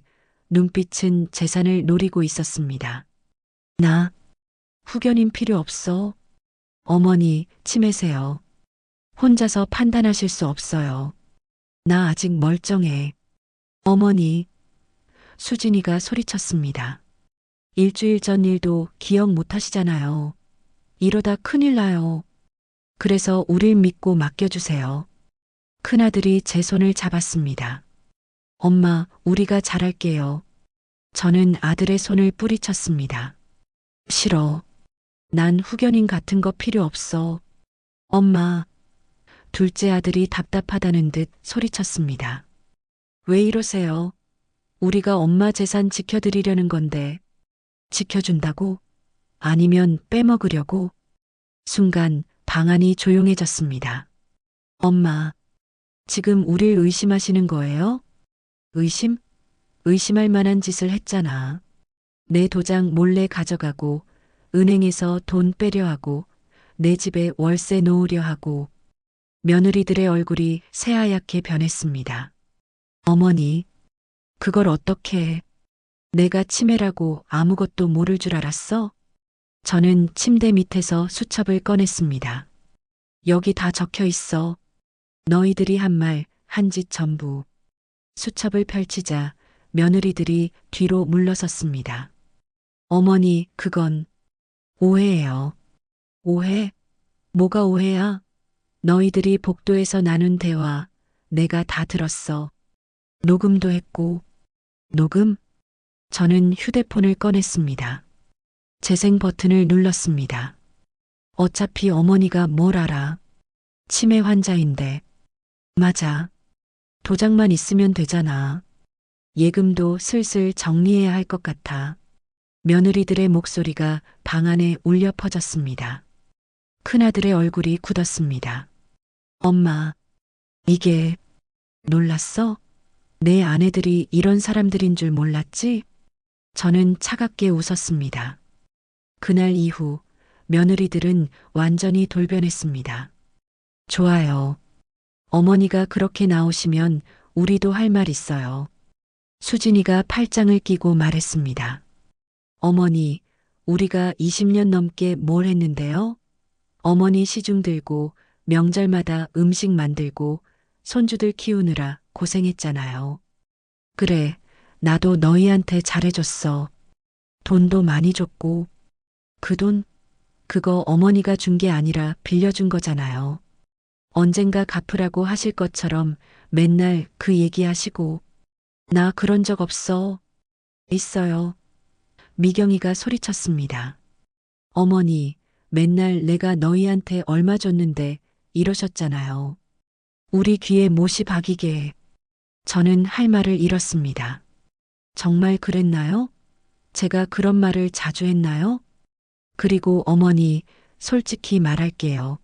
눈빛은 재산을 노리고 있었습니다. 나 후견인 필요 없어. 어머니, 치매세요. 혼자서 판단하실 수 없어요. 나 아직 멀쩡해. 어머니, 수진이가 소리쳤습니다. 일주일 전 일도 기억 못 하시잖아요. 이러다 큰일 나요. 그래서 우릴 믿고 맡겨주세요. 큰아들이 제 손을 잡았습니다. 엄마, 우리가 잘할게요. 저는 아들의 손을 뿌리쳤습니다. 싫어. 난 후견인 같은 거 필요 없어. 엄마. 둘째 아들이 답답하다는 듯 소리쳤습니다. 왜 이러세요? 우리가 엄마 재산 지켜드리려는 건데. 지켜준다고? 아니면 빼먹으려고? 순간 방안이 조용해졌습니다. 엄마, 지금 우릴 의심하시는 거예요? 의심? 의심할 만한 짓을 했잖아. 내 도장 몰래 가져가고, 은행에서 돈 빼려 하고, 내 집에 월세 놓으려 하고, 며느리들의 얼굴이 새하얗게 변했습니다. 어머니, 그걸 어떻게 해? 내가 치매라고 아무것도 모를 줄 알았어? 저는 침대 밑에서 수첩을 꺼냈습니다. 여기 다 적혀 있어. 너희들이 한 말, 한 짓 전부. 수첩을 펼치자 며느리들이 뒤로 물러섰습니다. 어머니, 그건 오해예요. 오해? 뭐가 오해야? 너희들이 복도에서 나눈 대화, 내가 다 들었어. 녹음도 했고. 녹음? 저는 휴대폰을 꺼냈습니다. 재생 버튼을 눌렀습니다. 어차피 어머니가 뭘 알아. 치매 환자인데. 맞아. 도장만 있으면 되잖아. 예금도 슬슬 정리해야 할 것 같아. 며느리들의 목소리가 방 안에 울려 퍼졌습니다. 큰아들의 얼굴이 굳었습니다. 엄마, 이게 놀랐어? 내 아내들이 이런 사람들인 줄 몰랐지? 저는 차갑게 웃었습니다. 그날 이후 며느리들은 완전히 돌변했습니다. 좋아요. 어머니가 그렇게 나오시면 우리도 할 말 있어요. 수진이가 팔짱을 끼고 말했습니다. 어머니, 우리가 20년 넘게 뭘 했는데요? 어머니 시중 들고 명절마다 음식 만들고 손주들 키우느라 고생했잖아요. 그래, 나도 너희한테 잘해줬어. 돈도 많이 줬고. 그 돈? 그거 어머니가 준 게 아니라 빌려준 거잖아요. 언젠가 갚으라고 하실 것처럼 맨날 그 얘기하시고. 나 그런 적 없어. 있어요. 미경이가 소리쳤습니다. 어머니, 맨날 내가 너희한테 얼마 줬는데 이러셨잖아요. 우리 귀에 못이 박이게. 저는 할 말을 잃었습니다. 정말 그랬나요? 제가 그런 말을 자주 했나요? 그리고 어머니, 솔직히 말할게요.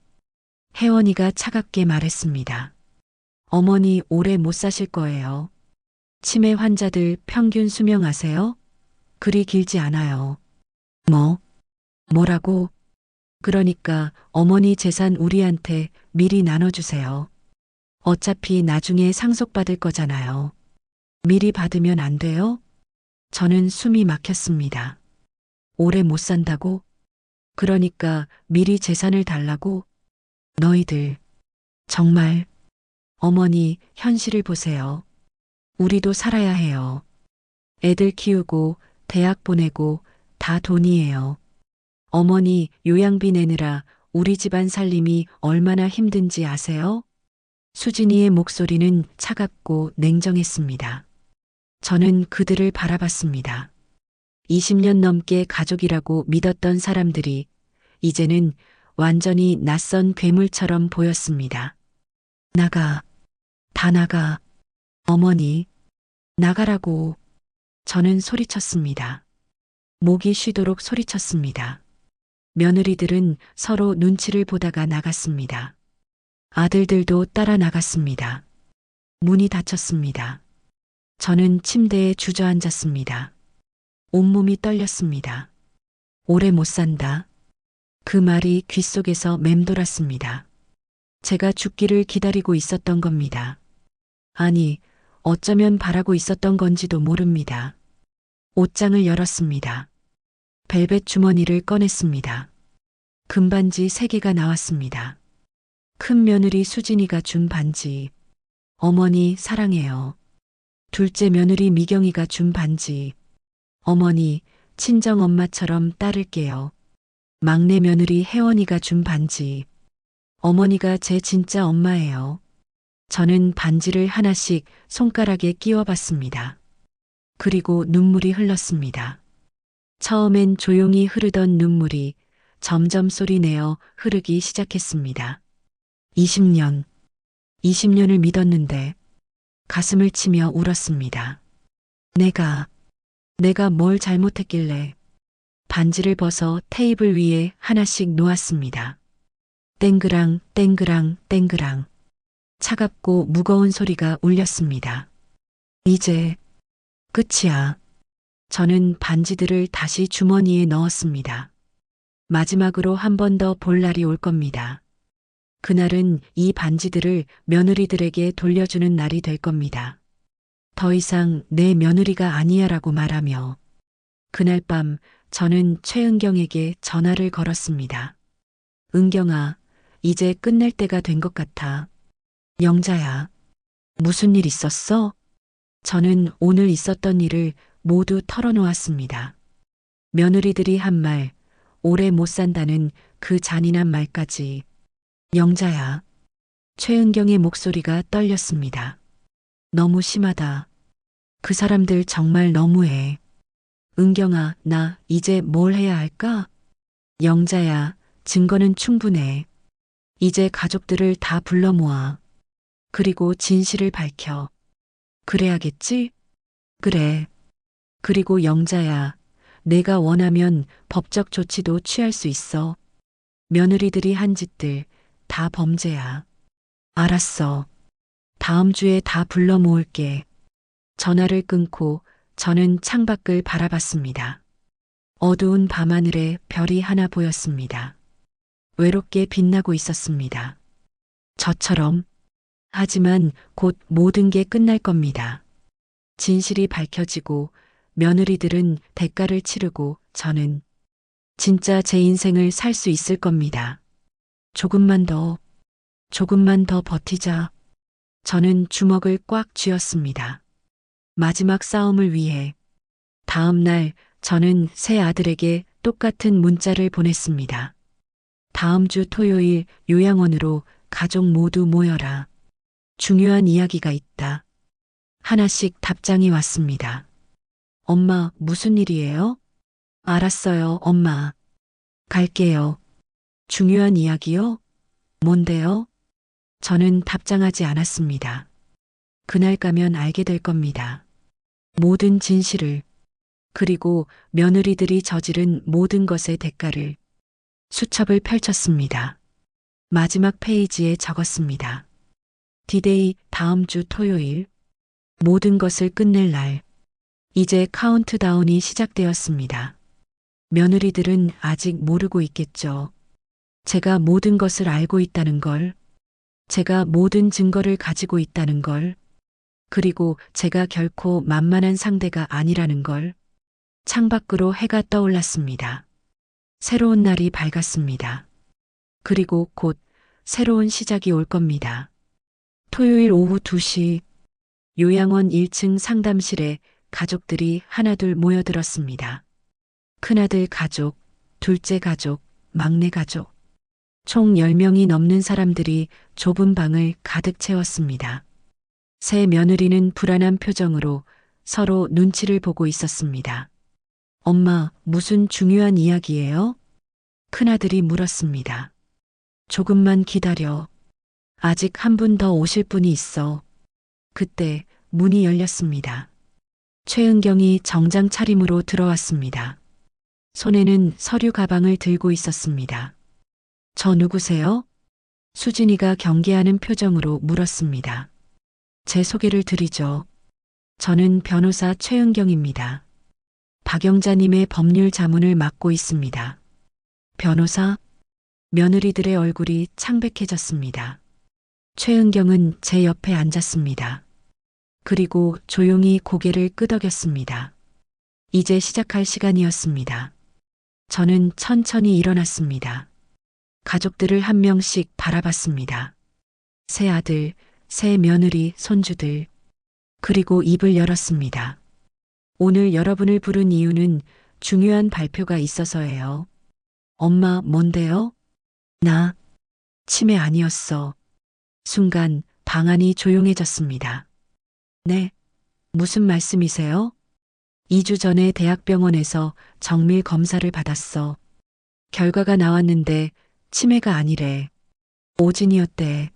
혜원이가 차갑게 말했습니다. 어머니 오래 못 사실 거예요. 치매 환자들 평균 수명 아세요? 그리 길지 않아요. 뭐라고? 그러니까 어머니 재산 우리한테 미리 나눠주세요. 어차피 나중에 상속받을 거잖아요. 미리 받으면 안 돼요? 저는 숨이 막혔습니다. 오래 못 산다고? 그러니까 미리 재산을 달라고? 너희들, 정말, 어머니, 현실을 보세요. 우리도 살아야 해요. 애들 키우고, 대학 보내고, 다 돈이에요. 어머니, 요양비 내느라 우리 집안 살림이 얼마나 힘든지 아세요? 수진이의 목소리는 차갑고 냉정했습니다. 저는 그들을 바라봤습니다. 20년 넘게 가족이라고 믿었던 사람들이 이제는 완전히 낯선 괴물처럼 보였습니다. 나가, 다 나가. 어머니, 나가라고. 저는 소리쳤습니다. 목이 쉬도록 소리쳤습니다. 며느리들은 서로 눈치를 보다가 나갔습니다. 아들들도 따라 나갔습니다. 문이 닫혔습니다. 저는 침대에 주저앉았습니다. 온몸이 떨렸습니다. 오래 못 산다. 그 말이 귓속에서 맴돌았습니다. 제가 죽기를 기다리고 있었던 겁니다. 아니, 어쩌면 바라고 있었던 건지도 모릅니다. 옷장을 열었습니다. 벨벳 주머니를 꺼냈습니다. 금반지 3개가 나왔습니다. 큰 며느리 수진이가 준 반지. 어머니 사랑해요. 둘째 며느리 미경이가 준 반지. 어머니, 친정 엄마처럼 따를게요. 막내 며느리 혜원이가 준 반지. 어머니가 제 진짜 엄마예요. 저는 반지를 하나씩 손가락에 끼워 봤습니다. 그리고 눈물이 흘렀습니다. 처음엔 조용히 흐르던 눈물이 점점 소리내어 흐르기 시작했습니다. 20년을 믿었는데 가슴을 치며 울었습니다. 내가 뭘 잘못했길래. 반지를 벗어 테이블 위에 하나씩 놓았습니다. 땡그랑 땡그랑 땡그랑. 차갑고 무거운 소리가 울렸습니다. 이제 끝이야. 저는 반지들을 다시 주머니에 넣었습니다. 마지막으로 한 번 더 볼 날이 올 겁니다. 그날은 이 반지들을 며느리들에게 돌려주는 날이 될 겁니다. 더 이상 내 며느리가 아니야라고 말하며 그날 밤 저는 최은경에게 전화를 걸었습니다. 은경아, 이제 끝낼 때가 된 것 같아. 영자야, 무슨 일 있었어? 저는 오늘 있었던 일을 모두 털어놓았습니다. 며느리들이 한 말, 오래 못 산다는 그 잔인한 말까지. 영자야. 최은경의 목소리가 떨렸습니다. 너무 심하다. 그 사람들 정말 너무해. 은경아, 나 이제 뭘 해야 할까? 영자야, 증거는 충분해. 이제 가족들을 다 불러 모아. 그리고 진실을 밝혀. 그래야겠지? 그래. 그리고 영자야, 내가 원하면 법적 조치도 취할 수 있어. 며느리들이 한 짓들 다 범죄야. 알았어. 다음 주에 다 불러 모을게. 전화를 끊고 저는 창밖을 바라봤습니다. 어두운 밤하늘에 별이 하나 보였습니다. 외롭게 빛나고 있었습니다. 저처럼. 하지만 곧 모든 게 끝날 겁니다. 진실이 밝혀지고 며느리들은 대가를 치르고 저는 진짜 제 인생을 살 수 있을 겁니다. 조금만 더 버티자. 저는 주먹을 꽉 쥐었습니다. 마지막 싸움을 위해. 다음 날 저는 새 아들에게 똑같은 문자를 보냈습니다. 다음 주 토요일 요양원으로 가족 모두 모여라. 중요한 이야기가 있다. 하나씩 답장이 왔습니다. 엄마, 무슨 일이에요? 알았어요, 엄마. 갈게요. 중요한 이야기요? 뭔데요? 저는 답장하지 않았습니다. 그날 가면 알게 될 겁니다. 모든 진실을, 그리고 며느리들이 저지른 모든 것의 대가를. 수첩을 펼쳤습니다. 마지막 페이지에 적었습니다. 디데이 다음 주 토요일. 모든 것을 끝낼 날. 이제 카운트다운이 시작되었습니다. 며느리들은 아직 모르고 있겠죠. 제가 모든 것을 알고 있다는 걸. 제가 모든 증거를 가지고 있다는 걸. 그리고 제가 결코 만만한 상대가 아니라는 걸. 창밖으로 해가 떠올랐습니다. 새로운 날이 밝았습니다. 그리고 곧 새로운 시작이 올 겁니다. 토요일 오후 2시 요양원 1층 상담실에 가족들이 하나둘 모여들었습니다. 큰아들 가족, 둘째 가족, 막내 가족. 총 10명이 넘는 사람들이 좁은 방을 가득 채웠습니다. 새 며느리는 불안한 표정으로 서로 눈치를 보고 있었습니다. 엄마, 무슨 중요한 이야기예요? 큰아들이 물었습니다. 조금만 기다려. 아직 한 분 더 오실 분이 있어. 그때 문이 열렸습니다. 최은경이 정장 차림으로 들어왔습니다. 손에는 서류 가방을 들고 있었습니다. 저 누구세요? 수진이가 경계하는 표정으로 물었습니다. 제 소개를 드리죠. 저는 변호사 최은경입니다. 박영자님의 법률 자문을 맡고 있습니다. 변호사? 며느리들의 얼굴이 창백해졌습니다. 최은경은 제 옆에 앉았습니다. 그리고 조용히 고개를 끄덕였습니다. 이제 시작할 시간이었습니다. 저는 천천히 일어났습니다. 가족들을 한 명씩 바라봤습니다. 새 아들, 새 며느리, 손주들. 그리고 입을 열었습니다. 오늘 여러분을 부른 이유는 중요한 발표가 있어서예요. 엄마, 뭔데요? 나 치매 아니었어. 순간 방안이 조용해졌습니다. 네, 무슨 말씀이세요? 2주 전에 대학병원에서 정밀 검사를 받았어. 결과가 나왔는데 치매가 아니래. 오진이었대.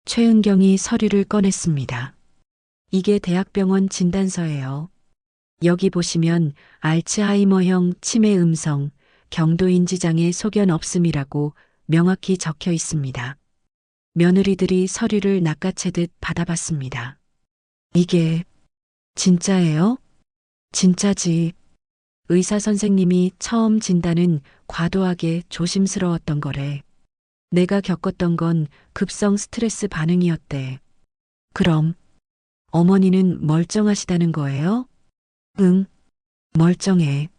최은경이 서류를 꺼냈습니다. 이게 대학병원 진단서예요. 여기 보시면 알츠하이머형 치매 음성, 경도인지장애 소견 없음이라고 명확히 적혀 있습니다. 며느리들이 서류를 낚아채듯 받아봤습니다. 이게 진짜예요? 진짜지. 의사 선생님이 처음 진단은 과도하게 조심스러웠던 거래. 내가 겪었던 건 급성 스트레스 반응이었대. 그럼 어머니는 멀쩡하시다는 거예요? 응, 멀쩡해.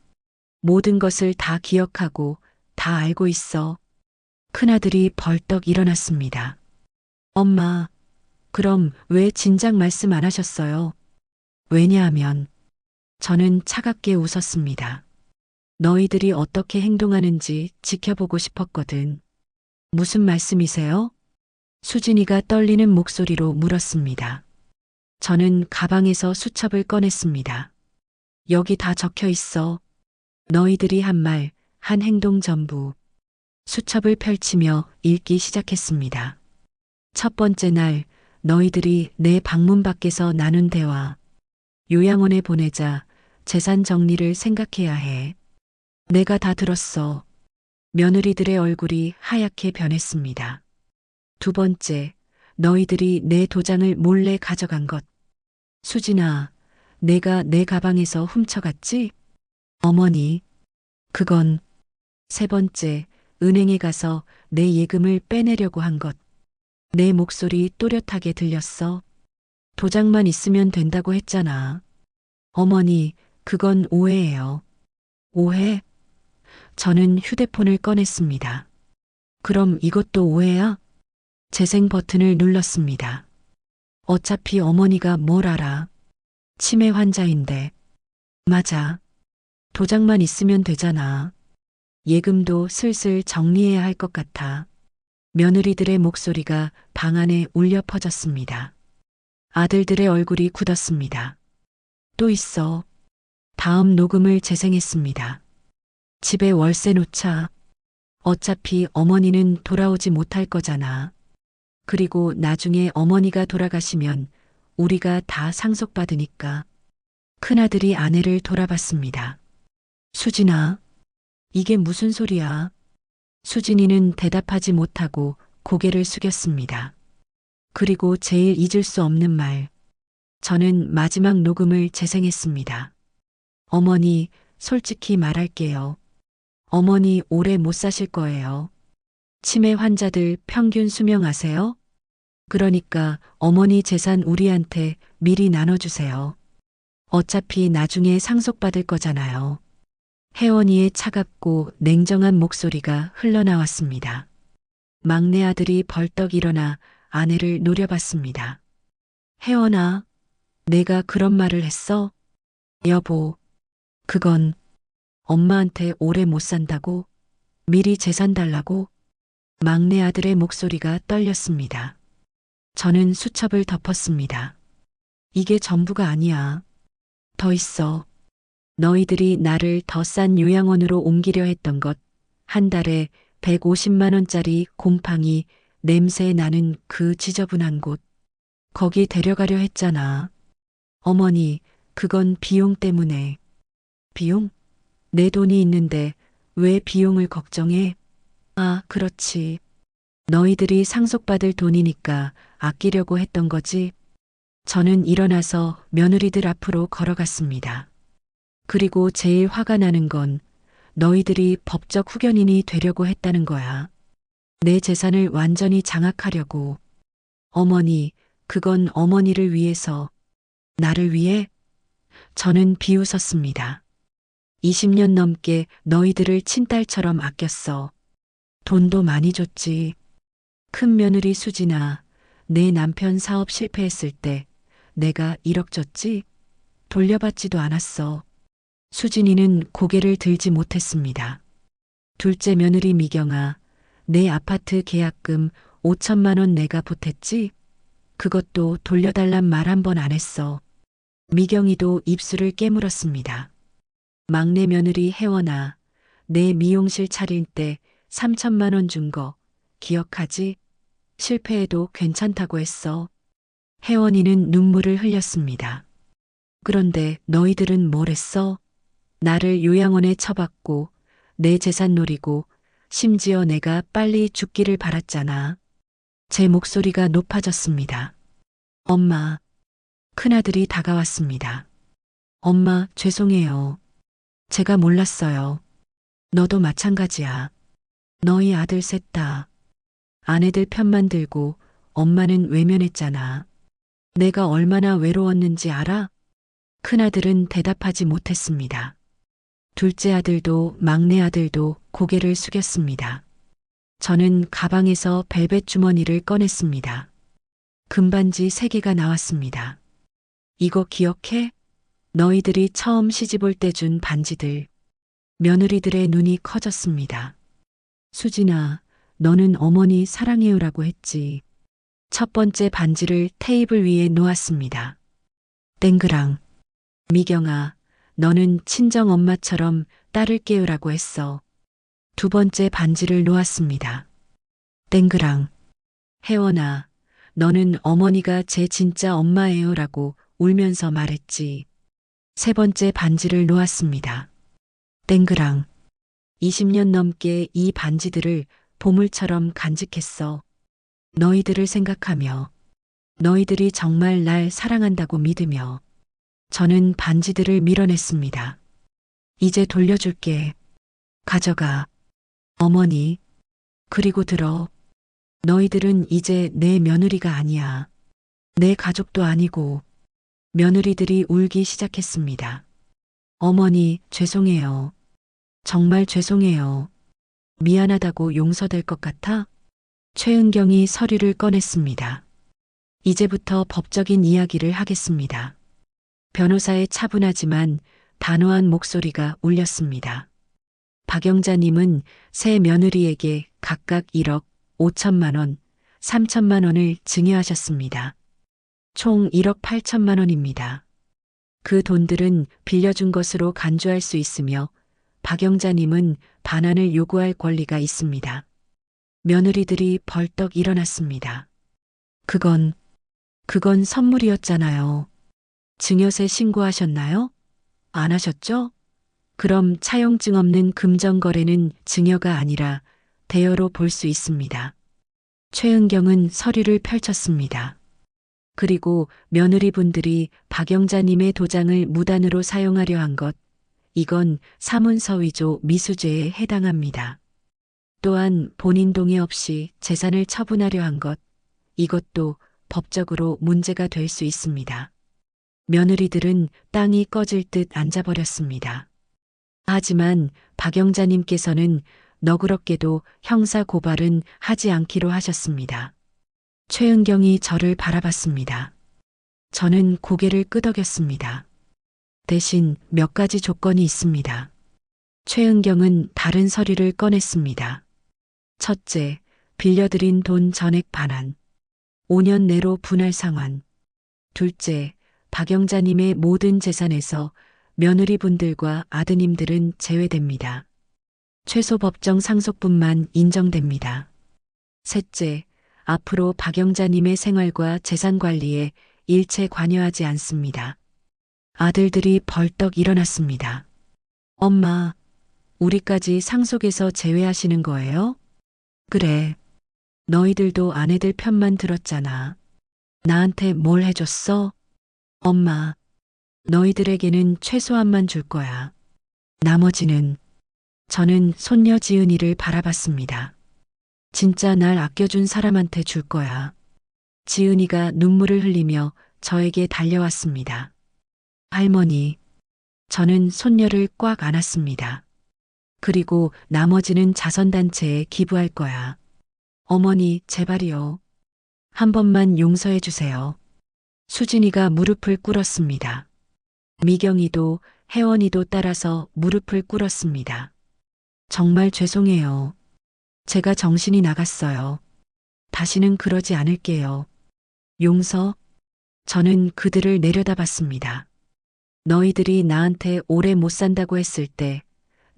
모든 것을 다 기억하고 다 알고 있어. 큰아들이 벌떡 일어났습니다. 엄마, 그럼 왜 진작 말씀 안 하셨어요? 왜냐하면 저는 차갑게 웃었습니다. 너희들이 어떻게 행동하는지 지켜보고 싶었거든. 무슨 말씀이세요? 수진이가 떨리는 목소리로 물었습니다. 저는 가방에서 수첩을 꺼냈습니다. 여기 다 적혀 있어. 너희들이 한 말, 한 행동 전부. 수첩을 펼치며 읽기 시작했습니다. 첫 번째 날, 너희들이 내 방문 밖에서 나눈 대화. 요양원에 보내자 재산 정리를 생각해야 해. 내가 다 들었어. 며느리들의 얼굴이 하얗게 변했습니다. 두 번째, 너희들이 내 도장을 몰래 가져간 것. 수진아, 내가 내 가방에서 훔쳐갔지? 어머니, 그건. 세 번째, 은행에 가서 내 예금을 빼내려고 한 것. 내 목소리 또렷하게 들렸어. 도장만 있으면 된다고 했잖아. 어머니, 그건 오해예요. 오해? 저는 휴대폰을 꺼냈습니다. 그럼 이것도 오해야? 재생 버튼을 눌렀습니다. 어차피 어머니가 뭘 알아. 치매 환자인데. 맞아. 도장만 있으면 되잖아. 예금도 슬슬 정리해야 할 것 같아. 며느리들의 목소리가 방 안에 울려 퍼졌습니다. 아들들의 얼굴이 굳었습니다. 또 있어. 다음 녹음을 재생했습니다. 집에 월세 놓자. 어차피 어머니는 돌아오지 못할 거잖아. 그리고 나중에 어머니가 돌아가시면 우리가 다 상속받으니까. 큰아들이 아내를 돌아봤습니다. 수진아, 이게 무슨 소리야? 수진이는 대답하지 못하고 고개를 숙였습니다. 그리고 제일 잊을 수 없는 말. 저는 마지막 녹음을 재생했습니다. 어머니, 솔직히 말할게요. 어머니 오래 못 사실 거예요. 치매 환자들 평균 수명 아세요? 그러니까 어머니 재산 우리한테 미리 나눠주세요. 어차피 나중에 상속받을 거잖아요. 혜원이의 차갑고 냉정한 목소리가 흘러나왔습니다. 막내 아들이 벌떡 일어나 아내를 노려봤습니다. 혜원아, 내가 그런 말을 했어? 여보, 그건 엄마한테 오래 못 산다고? 미리 재산 달라고? 막내 아들의 목소리가 떨렸습니다. 저는 수첩을 덮었습니다. 이게 전부가 아니야. 더 있어. 너희들이 나를 더 싼 요양원으로 옮기려 했던 것, 한 달에 150만 원짜리 곰팡이 냄새 나는 그 지저분한 곳, 거기 데려가려 했잖아. 어머니, 그건 비용 때문에. 비용? 내 돈이 있는데 왜 비용을 걱정해? 아, 그렇지. 너희들이 상속받을 돈이니까 아끼려고 했던 거지. 저는 일어나서 며느리들 앞으로 걸어갔습니다. 그리고 제일 화가 나는 건 너희들이 법적 후견인이 되려고 했다는 거야. 내 재산을 완전히 장악하려고. 어머니, 그건 어머니를 위해서. 나를 위해? 저는 비웃었습니다. 20년 넘게 너희들을 친딸처럼 아꼈어. 돈도 많이 줬지. 큰 며느리 수진아, 내 남편 사업 실패했을 때 내가 1억 줬지? 돌려받지도 않았어. 수진이는 고개를 들지 못했습니다. 둘째 며느리 미경아, 내 아파트 계약금 5천만 원 내가 보탰지? 그것도 돌려달란 말 한 번 안 했어. 미경이도 입술을 깨물었습니다. 막내 며느리 혜원아, 내 미용실 차릴 때 3천만 원 준 거 기억하지? 실패해도 괜찮다고 했어. 혜원이는 눈물을 흘렸습니다. 그런데 너희들은 뭘 했어? 나를 요양원에 처박고 내 재산 노리고 심지어 내가 빨리 죽기를 바랐잖아. 제 목소리가 높아졌습니다. 엄마. 큰아들이 다가왔습니다. 엄마, 죄송해요. 제가 몰랐어요. 너도 마찬가지야. 너희 아들 셋 다. 아내들 편만 들고 엄마는 외면했잖아. 내가 얼마나 외로웠는지 알아? 큰아들은 대답하지 못했습니다. 둘째 아들도 막내 아들도 고개를 숙였습니다. 저는 가방에서 벨벳 주머니를 꺼냈습니다. 금반지 3개가 나왔습니다. 이거 기억해? 너희들이 처음 시집올 때 준 반지들. 며느리들의 눈이 커졌습니다. 수진아, 너는 어머니 사랑해요라고 했지. 첫 번째 반지를 테이블 위에 놓았습니다. 땡그랑. 미경아, 너는 친정 엄마처럼 따를게요라고 했어. 두 번째 반지를 놓았습니다. 땡그랑. 혜원아, 너는 어머니가 제 진짜 엄마예요라고 울면서 말했지. 세 번째 반지를 놓았습니다. 땡그랑. 20년 넘게 이 반지들을 보물처럼 간직했어. 너희들을 생각하며, 너희들이 정말 날 사랑한다고 믿으며, 저는 반지들을 밀어냈습니다. 이제 돌려줄게. 가져가. 어머니. 그리고 들어. 너희들은 이제 내 며느리가 아니야. 내 가족도 아니고. 며느리들이 울기 시작했습니다. 어머니, 죄송해요. 정말 죄송해요. 미안하다고 용서될 것 같아? 최은경이 서류를 꺼냈습니다. 이제부터 법적인 이야기를 하겠습니다. 변호사의 차분하지만 단호한 목소리가 울렸습니다. 박영자님은 새 며느리에게 각각 1억 5천만 원, 3천만 원을 증여하셨습니다. 총 1억 8천만 원입니다. 그 돈들은 빌려준 것으로 간주할 수 있으며 박영자님은 반환을 요구할 권리가 있습니다. 며느리들이 벌떡 일어났습니다. 그건 선물이었잖아요. 증여세 신고하셨나요? 안 하셨죠? 그럼 차용증 없는 금전거래는 증여가 아니라 대여로 볼 수 있습니다. 최은경은 서류를 펼쳤습니다. 그리고 며느리분들이 박영자님의 도장을 무단으로 사용하려 한 것, 이건 사문서 위조 미수죄에 해당합니다. 또한 본인 동의 없이 재산을 처분하려 한 것, 이것도 법적으로 문제가 될 수 있습니다. 며느리들은 땅이 꺼질 듯 앉아버렸습니다. 하지만 박영자님께서는 너그럽게도 형사 고발은 하지 않기로 하셨습니다. 최은경이 저를 바라봤습니다. 저는 고개를 끄덕였습니다. 대신 몇 가지 조건이 있습니다. 최은경은 다른 서류를 꺼냈습니다. 첫째, 빌려드린 돈 전액 반환. 5년 내로 분할 상환. 둘째, 박영자님의 모든 재산에서 며느리분들과 아드님들은 제외됩니다. 최소 법정 상속분만 인정됩니다. 셋째, 앞으로 박영자님의 생활과 재산 관리에 일체 관여하지 않습니다. 아들들이 벌떡 일어났습니다. 엄마, 우리까지 상속에서 제외하시는 거예요? 그래. 너희들도 아내들 편만 들었잖아. 나한테 뭘 해줬어? 엄마, 너희들에게는 최소한만 줄 거야. 나머지는. 저는 손녀 지은이를 바라봤습니다. 진짜 날 아껴준 사람한테 줄 거야. 지은이가 눈물을 흘리며 저에게 달려왔습니다. 할머니, 저는 손녀를 꽉 안았습니다. 그리고 나머지는 자선단체에 기부할 거야. 어머니, 제발이요. 한 번만 용서해 주세요. 수진이가 무릎을 꿇었습니다. 미경이도 혜원이도 따라서 무릎을 꿇었습니다. 정말 죄송해요. 제가 정신이 나갔어요. 다시는 그러지 않을게요. 용서? 저는 그들을 내려다봤습니다. 너희들이 나한테 오래 못 산다고 했을 때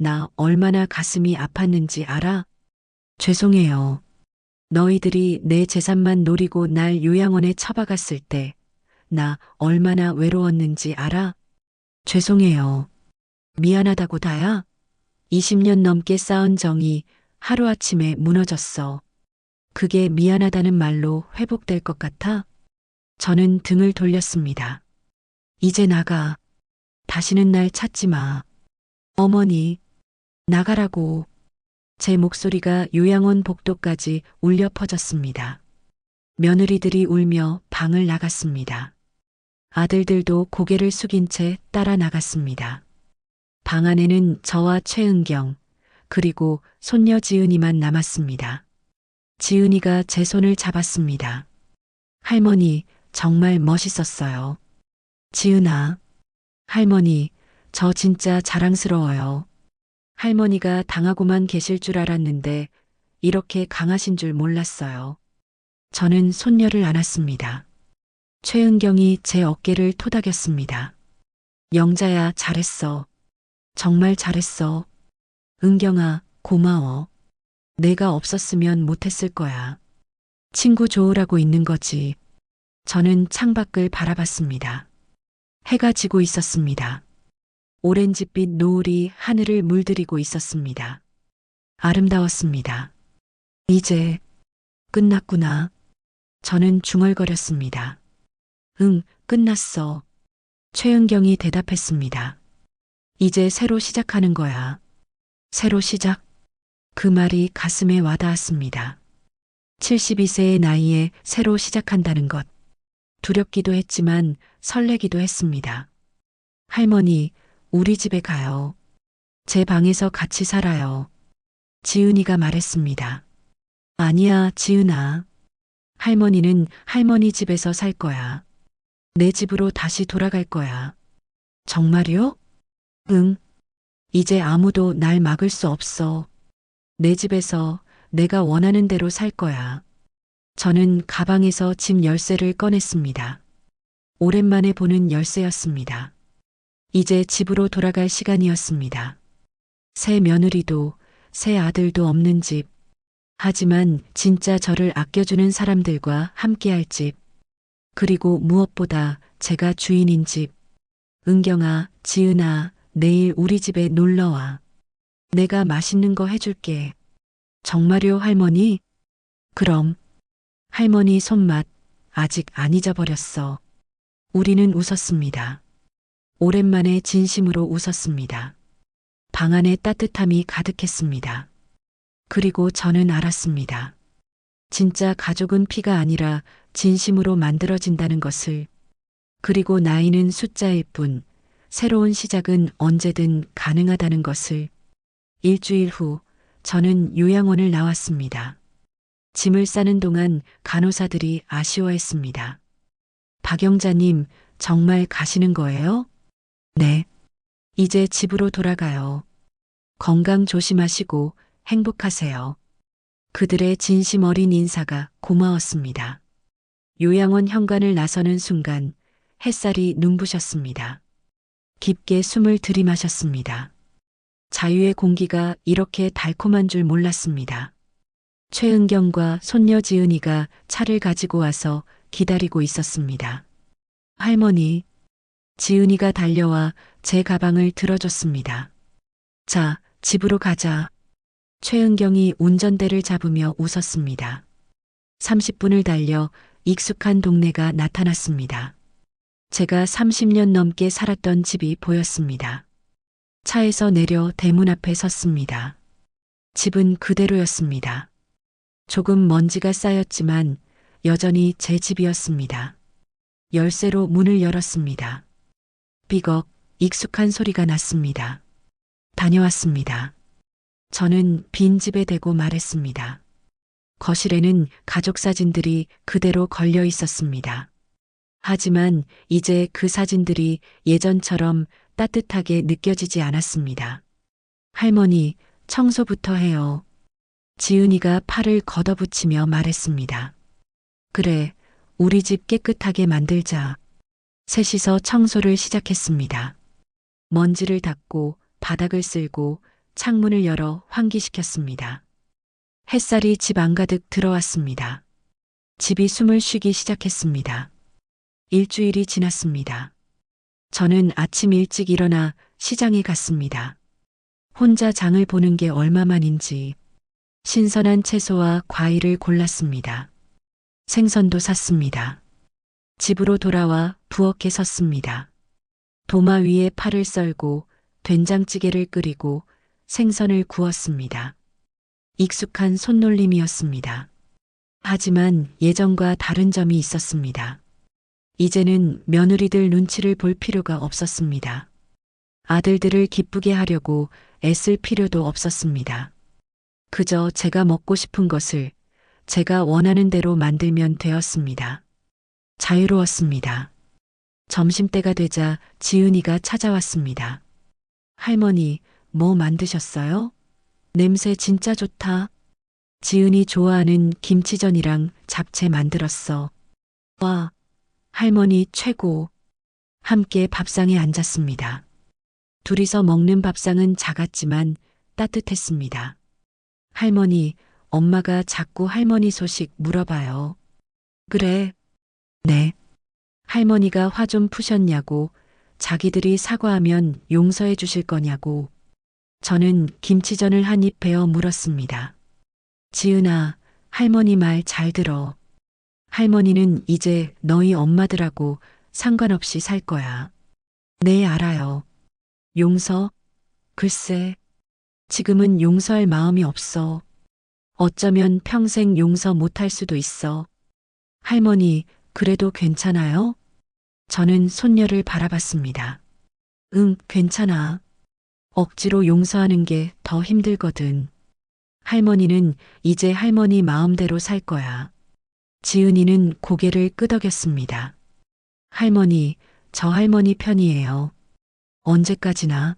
나 얼마나 가슴이 아팠는지 알아? 죄송해요. 너희들이 내 재산만 노리고 날 요양원에 처박았을 때 나 얼마나 외로웠는지 알아? 죄송해요. 미안하다고 다야? 20년 넘게 쌓은 정이 하루아침에 무너졌어. 그게 미안하다는 말로 회복될 것 같아? 저는 등을 돌렸습니다. 이제 나가. 다시는 날 찾지 마. 어머니, 나가라고. 제 목소리가 요양원 복도까지 울려 퍼졌습니다. 며느리들이 울며 방을 나갔습니다. 아들들도 고개를 숙인 채 따라 나갔습니다. 방 안에는 저와 최은경, 그리고 손녀 지은이만 남았습니다. 지은이가 제 손을 잡았습니다. 할머니, 정말 멋있었어요. 지은아. 할머니, 저 진짜 자랑스러워요. 할머니가 당하고만 계실 줄 알았는데 이렇게 강하신 줄 몰랐어요. 저는 손녀를 안았습니다. 최은경이 제 어깨를 토닥였습니다. 영자야, 잘했어. 정말 잘했어. 은경아, 고마워. 내가 없었으면 못했을 거야. 친구 좋으라고 있는 거지. 저는 창밖을 바라봤습니다. 해가 지고 있었습니다. 오렌지빛 노을이 하늘을 물들이고 있었습니다. 아름다웠습니다. 이제 끝났구나. 저는 중얼거렸습니다. 응, 끝났어. 최은경이 대답했습니다. 이제 새로 시작하는 거야. 새로 시작? 그 말이 가슴에 와닿았습니다. 72세의 나이에 새로 시작한다는 것. 두렵기도 했지만 설레기도 했습니다. 할머니, 우리 집에 가요. 제 방에서 같이 살아요. 지은이가 말했습니다. 아니야, 지은아. 할머니는 할머니 집에서 살 거야. 내 집으로 다시 돌아갈 거야. 정말요? 응. 이제 아무도 날 막을 수 없어. 내 집에서 내가 원하는 대로 살 거야. 저는 가방에서 집 열쇠를 꺼냈습니다. 오랜만에 보는 열쇠였습니다. 이제 집으로 돌아갈 시간이었습니다. 새 며느리도 새 아들도 없는 집. 하지만 진짜 저를 아껴주는 사람들과 함께할 집. 그리고 무엇보다 제가 주인인 집. 은경아, 지은아, 내일 우리 집에 놀러와. 내가 맛있는 거 해줄게. 정말요, 할머니? 그럼. 할머니 손맛 아직 안 잊어버렸어. 우리는 웃었습니다. 오랜만에 진심으로 웃었습니다. 방 안에 따뜻함이 가득했습니다. 그리고 저는 알았습니다. 진짜 가족은 피가 아니라 진심으로 만들어진다는 것을. 그리고 나이는 숫자일 뿐 새로운 시작은 언제든 가능하다는 것을. 일주일 후 저는 요양원을 나왔습니다. 짐을 싸는 동안 간호사들이 아쉬워했습니다. 박영자님, 정말 가시는 거예요? 네. 이제 집으로 돌아가요. 건강 조심하시고 행복하세요. 그들의 진심 어린 인사가 고마웠습니다. 요양원 현관을 나서는 순간 햇살이 눈부셨습니다. 깊게 숨을 들이마셨습니다. 자유의 공기가 이렇게 달콤한 줄 몰랐습니다. 최은경과 손녀 지은이가 차를 가지고 와서 기다리고 있었습니다. 할머니, 지은이가 달려와 제 가방을 들어줬습니다. 자, 집으로 가자. 최은경이 운전대를 잡으며 웃었습니다. 30분을 달려 익숙한 동네가 나타났습니다. 제가 30년 넘게 살았던 집이 보였습니다. 차에서 내려 대문 앞에 섰습니다. 집은 그대로였습니다. 조금 먼지가 쌓였지만 여전히 제 집이었습니다. 열쇠로 문을 열었습니다. 삐걱 익숙한 소리가 났습니다. 다녀왔습니다. 저는 빈 집에 대고 말했습니다. 거실에는 가족 사진들이 그대로 걸려 있었습니다. 하지만 이제 그 사진들이 예전처럼 따뜻하게 느껴지지 않았습니다. 할머니, 청소부터 해요. 지은이가 팔을 걷어붙이며 말했습니다. 그래, 우리 집 깨끗하게 만들자. 셋이서 청소를 시작했습니다. 먼지를 닦고 바닥을 쓸고 창문을 열어 환기시켰습니다. 햇살이 집 안가득 들어왔습니다. 집이 숨을 쉬기 시작했습니다. 일주일이 지났습니다. 저는 아침 일찍 일어나 시장에 갔습니다. 혼자 장을 보는 게 얼마만인지 신선한 채소와 과일을 골랐습니다. 생선도 샀습니다. 집으로 돌아와 부엌에 섰습니다. 도마 위에 파를 썰고 된장찌개를 끓이고 생선을 구웠습니다. 익숙한 손놀림이었습니다. 하지만 예전과 다른 점이 있었습니다. 이제는 며느리들 눈치를 볼 필요가 없었습니다. 아들들을 기쁘게 하려고 애쓸 필요도 없었습니다. 그저 제가 먹고 싶은 것을 제가 원하는 대로 만들면 되었습니다. 자유로웠습니다. 점심때가 되자 지은이가 찾아왔습니다. 할머니, 뭐 만드셨어요? 냄새 진짜 좋다. 지은이 좋아하는 김치전이랑 잡채 만들었어. 와, 할머니 최고. 함께 밥상에 앉았습니다. 둘이서 먹는 밥상은 작았지만 따뜻했습니다. 할머니, 엄마가 자꾸 할머니 소식 물어봐요. 그래. 네. 할머니가 화 좀 푸셨냐고, 자기들이 사과하면 용서해 주실 거냐고. 저는 김치전을 한 입 베어 물었습니다. 지은아, 할머니 말 잘 들어. 할머니는 이제 너희 엄마들하고 상관없이 살 거야. 네, 알아요. 용서? 글쎄, 지금은 용서할 마음이 없어. 어쩌면 평생 용서 못할 수도 있어. 할머니, 그래도 괜찮아요? 저는 손녀를 바라봤습니다. 응, 괜찮아. 억지로 용서하는 게 더 힘들거든. 할머니는 이제 할머니 마음대로 살 거야. 지은이는 고개를 끄덕였습니다. 할머니, 저 할머니 편이에요. 언제까지나?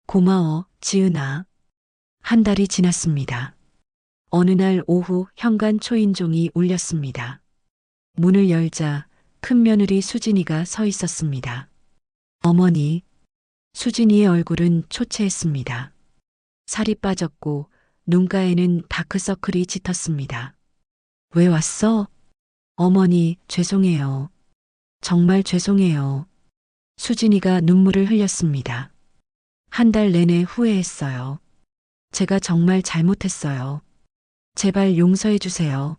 고마워, 지은아. 한 달이 지났습니다. 어느 날 오후 현관 초인종이 울렸습니다. 문을 열자 큰 며느리 수진이가 서 있었습니다. 어머니, 수진이의 얼굴은 초췌했습니다. 살이 빠졌고 눈가에는 다크서클이 짙었습니다. 왜 왔어? 어머니, 죄송해요. 정말 죄송해요. 수진이가 눈물을 흘렸습니다. 한 달 내내 후회했어요. 제가 정말 잘못했어요. 제발 용서해 주세요.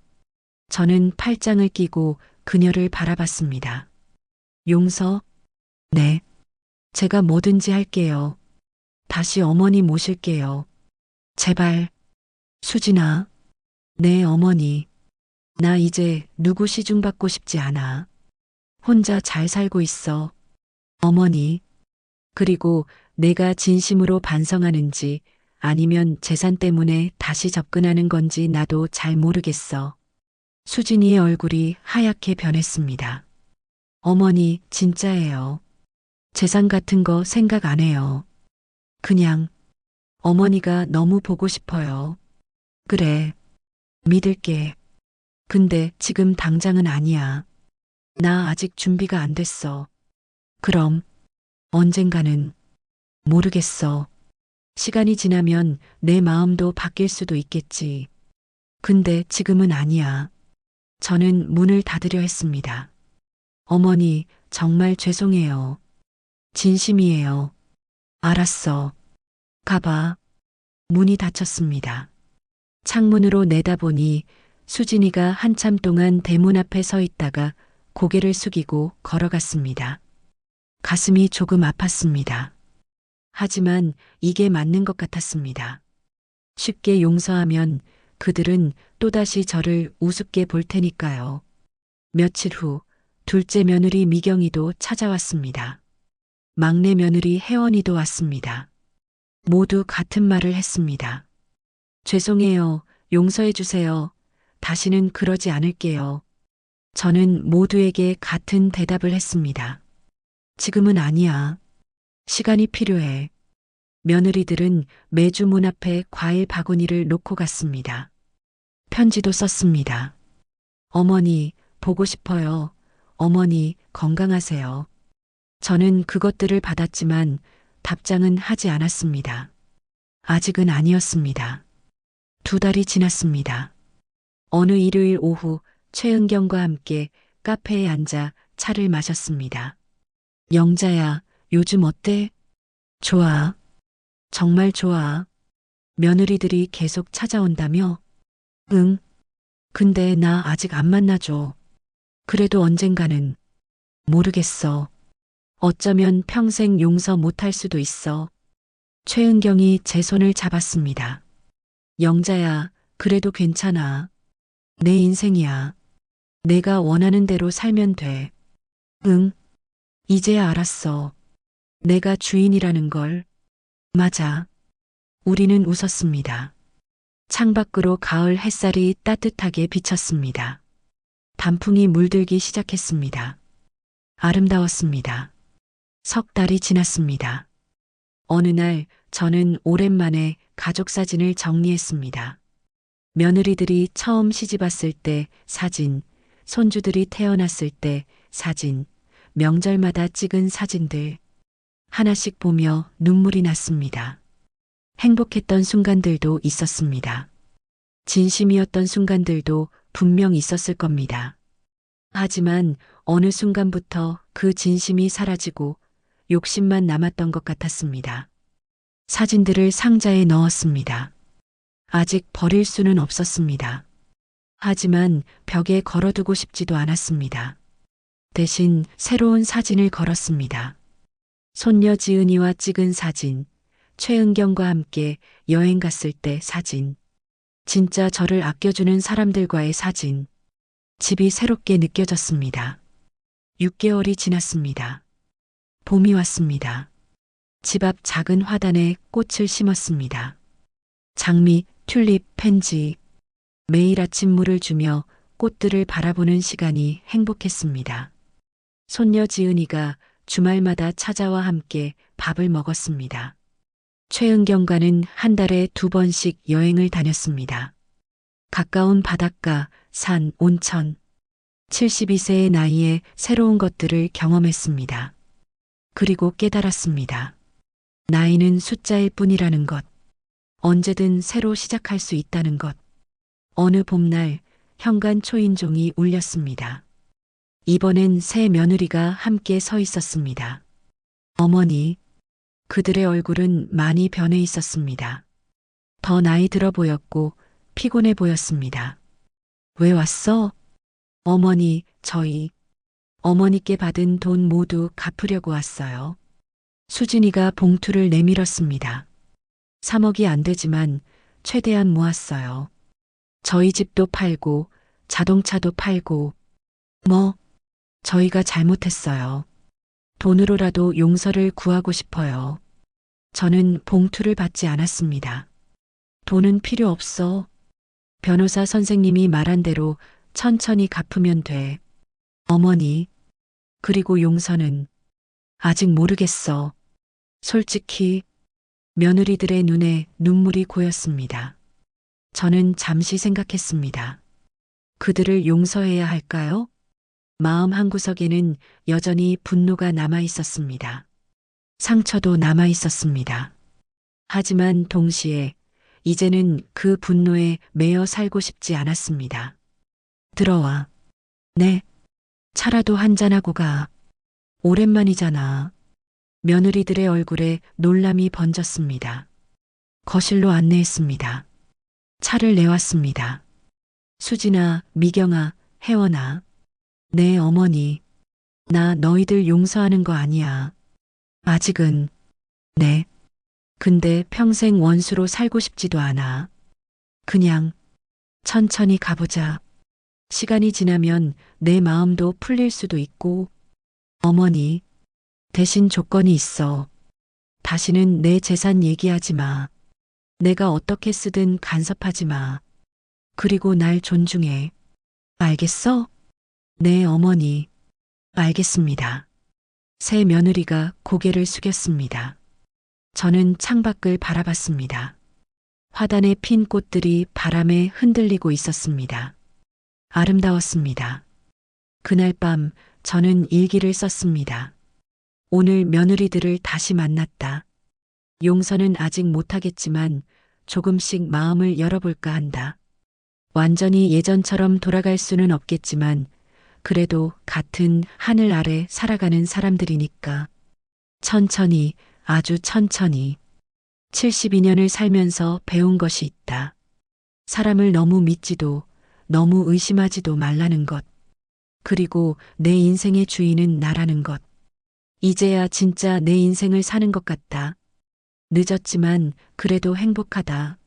저는 팔짱을 끼고 그녀를 바라봤습니다. 용서? 네. 제가 뭐든지 할게요. 다시 어머니 모실게요. 제발. 수진아. 네, 어머니. 나 이제 누구 시중받고 싶지 않아. 혼자 잘 살고 있어. 어머니. 그리고 내가 진심으로 반성하는지 아니면 재산 때문에 다시 접근하는 건지 나도 잘 모르겠어. 수진이의 얼굴이 하얗게 변했습니다. 어머니, 진짜예요. 재산 같은 거 생각 안 해요. 그냥 어머니가 너무 보고 싶어요. 그래. 믿을게. 근데 지금 당장은 아니야. 나 아직 준비가 안 됐어. 그럼 언젠가는 모르겠어. 시간이 지나면 내 마음도 바뀔 수도 있겠지. 근데 지금은 아니야. 저는 문을 닫으려 했습니다. 어머니, 정말 죄송해요. 진심이에요. 알았어. 가봐. 문이 닫혔습니다. 창문으로 내다보니 수진이가 한참 동안 대문 앞에 서 있다가 고개를 숙이고 걸어갔습니다. 가슴이 조금 아팠습니다. 하지만 이게 맞는 것 같았습니다. 쉽게 용서하면 그들은 또다시 저를 우습게 볼 테니까요. 며칠 후 둘째 며느리 미경이도 찾아왔습니다. 막내 며느리 혜원이도 왔습니다. 모두 같은 말을 했습니다. 죄송해요. 용서해 주세요. 다시는 그러지 않을게요. 저는 모두에게 같은 대답을 했습니다. 지금은 아니야. 시간이 필요해. 며느리들은 매주 문 앞에 과일 바구니를 놓고 갔습니다. 편지도 썼습니다. 어머니, 보고 싶어요. 어머니, 건강하세요. 저는 그것들을 받았지만 답장은 하지 않았습니다. 아직은 아니었습니다. 2달이 지났습니다. 어느 일요일 오후 최은경과 함께 카페에 앉아 차를 마셨습니다. 영자야, 요즘 어때? 좋아. 정말 좋아. 며느리들이 계속 찾아온다며? 응. 근데 나 아직 안 만나줘. 그래도 언젠가는. 모르겠어. 어쩌면 평생 용서 못할 수도 있어. 최은경이 제 손을 잡았습니다. 영자야, 그래도 괜찮아. 내 인생이야. 내가 원하는 대로 살면 돼. 응. 이제야 알았어. 내가 주인이라는 걸. 맞아. 우리는 웃었습니다. 창밖으로 가을 햇살이 따뜻하게 비쳤습니다. 단풍이 물들기 시작했습니다. 아름다웠습니다. 3달이 지났습니다. 어느 날 저는 오랜만에 가족 사진을 정리했습니다. 며느리들이 처음 시집왔을 때 사진, 손주들이 태어났을 때 사진, 명절마다 찍은 사진들. 하나씩 보며 눈물이 났습니다. 행복했던 순간들도 있었습니다. 진심이었던 순간들도 분명 있었을 겁니다. 하지만 어느 순간부터 그 진심이 사라지고 욕심만 남았던 것 같았습니다. 사진들을 상자에 넣었습니다. 아직 버릴 수는 없었습니다. 하지만 벽에 걸어두고 싶지도 않았습니다. 대신 새로운 사진을 걸었습니다. 손녀 지은이와 찍은 사진, 최은경과 함께 여행 갔을 때 사진, 진짜 저를 아껴주는 사람들과의 사진, 집이 새롭게 느껴졌습니다. 6개월이 지났습니다. 봄이 왔습니다. 집 앞 작은 화단에 꽃을 심었습니다. 장미, 튤립, 펜지. 매일 아침 물을 주며 꽃들을 바라보는 시간이 행복했습니다. 손녀 지은이가 주말마다 찾아와 함께 밥을 먹었습니다. 최은경과는 한 달에 2번씩 여행을 다녔습니다. 가까운 바닷가, 산, 온천. 72세의 나이에 새로운 것들을 경험했습니다. 그리고 깨달았습니다. 나이는 숫자일 뿐이라는 것. 언제든 새로 시작할 수 있다는 것. 어느 봄날 현관 초인종이 울렸습니다. 이번엔 새 며느리가 함께 서 있었습니다. 어머니. 그들의 얼굴은 많이 변해 있었습니다. 더 나이 들어 보였고 피곤해 보였습니다. 왜 왔어? 어머니, 저희 어머니께 받은 돈 모두 갚으려고 왔어요. 수진이가 봉투를 내밀었습니다. 3억이 안 되지만 최대한 모았어요. 저희 집도 팔고 자동차도 팔고 저희가 잘못했어요. 돈으로라도 용서를 구하고 싶어요. 저는 봉투를 받지 않았습니다. 돈은 필요 없어. 변호사 선생님이 말한 대로 천천히 갚으면 돼. 어머니. 그리고 용서는 아직 모르겠어. 솔직히 며느리들의 눈에 눈물이 고였습니다. 저는 잠시 생각했습니다. 그들을 용서해야 할까요? 마음 한구석에는 여전히 분노가 남아 있었습니다. 상처도 남아 있었습니다. 하지만 동시에 이제는 그 분노에 매여 살고 싶지 않았습니다. 들어와. 네. 차라도 한잔하고 가. 오랜만이잖아. 며느리들의 얼굴에 놀람이 번졌습니다. 거실로 안내했습니다. 차를 내왔습니다. 수진아, 미경아, 혜원아. 네, 어머니. 나 너희들 용서하는 거 아니야. 아직은. 네. 근데 평생 원수로 살고 싶지도 않아. 그냥 천천히 가보자. 시간이 지나면 내 마음도 풀릴 수도 있고. 어머니. 대신 조건이 있어. 다시는 내 재산 얘기하지 마. 내가 어떻게 쓰든 간섭하지 마. 그리고 날 존중해. 알겠어? 네, 어머니. 알겠습니다. 새 며느리가 고개를 숙였습니다. 저는 창밖을 바라봤습니다. 화단에 핀 꽃들이 바람에 흔들리고 있었습니다. 아름다웠습니다. 그날 밤 저는 일기를 썼습니다. 오늘 며느리들을 다시 만났다. 용서는 아직 못하겠지만 조금씩 마음을 열어볼까 한다. 완전히 예전처럼 돌아갈 수는 없겠지만 그래도 같은 하늘 아래 살아가는 사람들이니까. 천천히, 아주 천천히. 72년을 살면서 배운 것이 있다. 사람을 너무 믿지도 너무 의심하지도 말라는 것. 그리고 내 인생의 주인은 나라는 것. 이제야 진짜 내 인생을 사는 것 같다. 늦었지만 그래도 행복하다.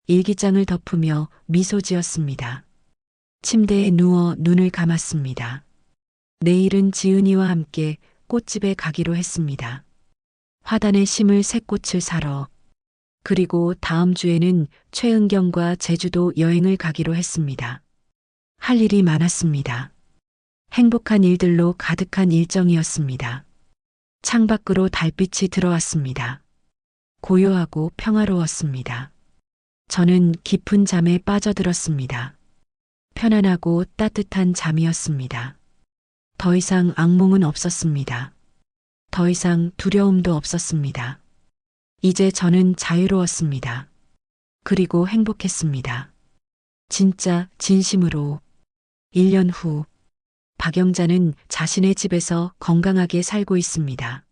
일기장을 덮으며 미소 지었습니다. 침대에 누워 눈을 감았습니다. 내일은 지은이와 함께 꽃집에 가기로 했습니다. 화단에 심을 새 꽃을 사러. 그리고 다음 주에는 최은경과 제주도 여행을 가기로 했습니다. 할 일이 많았습니다. 행복한 일들로 가득한 일정이었습니다. 창밖으로 달빛이 들어왔습니다. 고요하고 평화로웠습니다. 저는 깊은 잠에 빠져들었습니다. 편안하고 따뜻한 잠이었습니다. 더 이상 악몽은 없었습니다. 더 이상 두려움도 없었습니다. 이제 저는 자유로웠습니다. 그리고 행복했습니다. 진짜 진심으로. 1년 후, 박영자는 자신의 집에서 건강하게 살고 있습니다.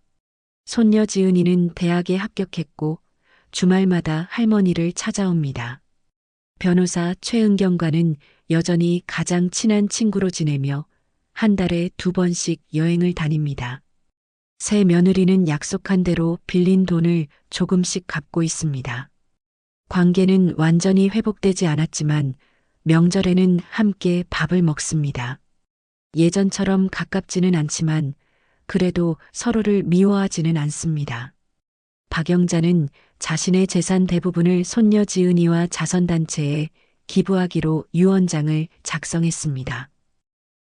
손녀 지은이는 대학에 합격했고 주말마다 할머니를 찾아옵니다. 변호사 최은경과는 여전히 가장 친한 친구로 지내며 한 달에 2번씩 여행을 다닙니다. 새 며느리는 약속한 대로 빌린 돈을 조금씩 갚고 있습니다. 관계는 완전히 회복되지 않았지만 명절에는 함께 밥을 먹습니다. 예전처럼 가깝지는 않지만 그래도 서로를 미워하지는 않습니다. 박영자는 자신의 재산 대부분을 손녀 지은이와 자선단체에 기부하기로 유언장을 작성했습니다.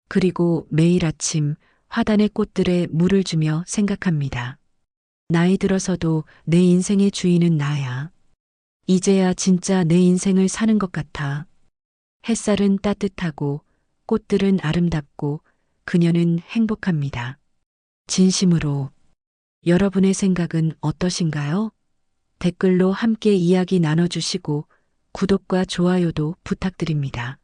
그리고 매일 아침 화단의 꽃들에 물을 주며 생각합니다. 나이 들어서도 내 인생의 주인은 나야. 이제야 진짜 내 인생을 사는 것 같아. 햇살은 따뜻하고 꽃들은 아름답고 그녀는 행복합니다. 진심으로. 여러분의 생각은 어떠신가요? 댓글로 함께 이야기 나눠주시고 구독과 좋아요도 부탁드립니다.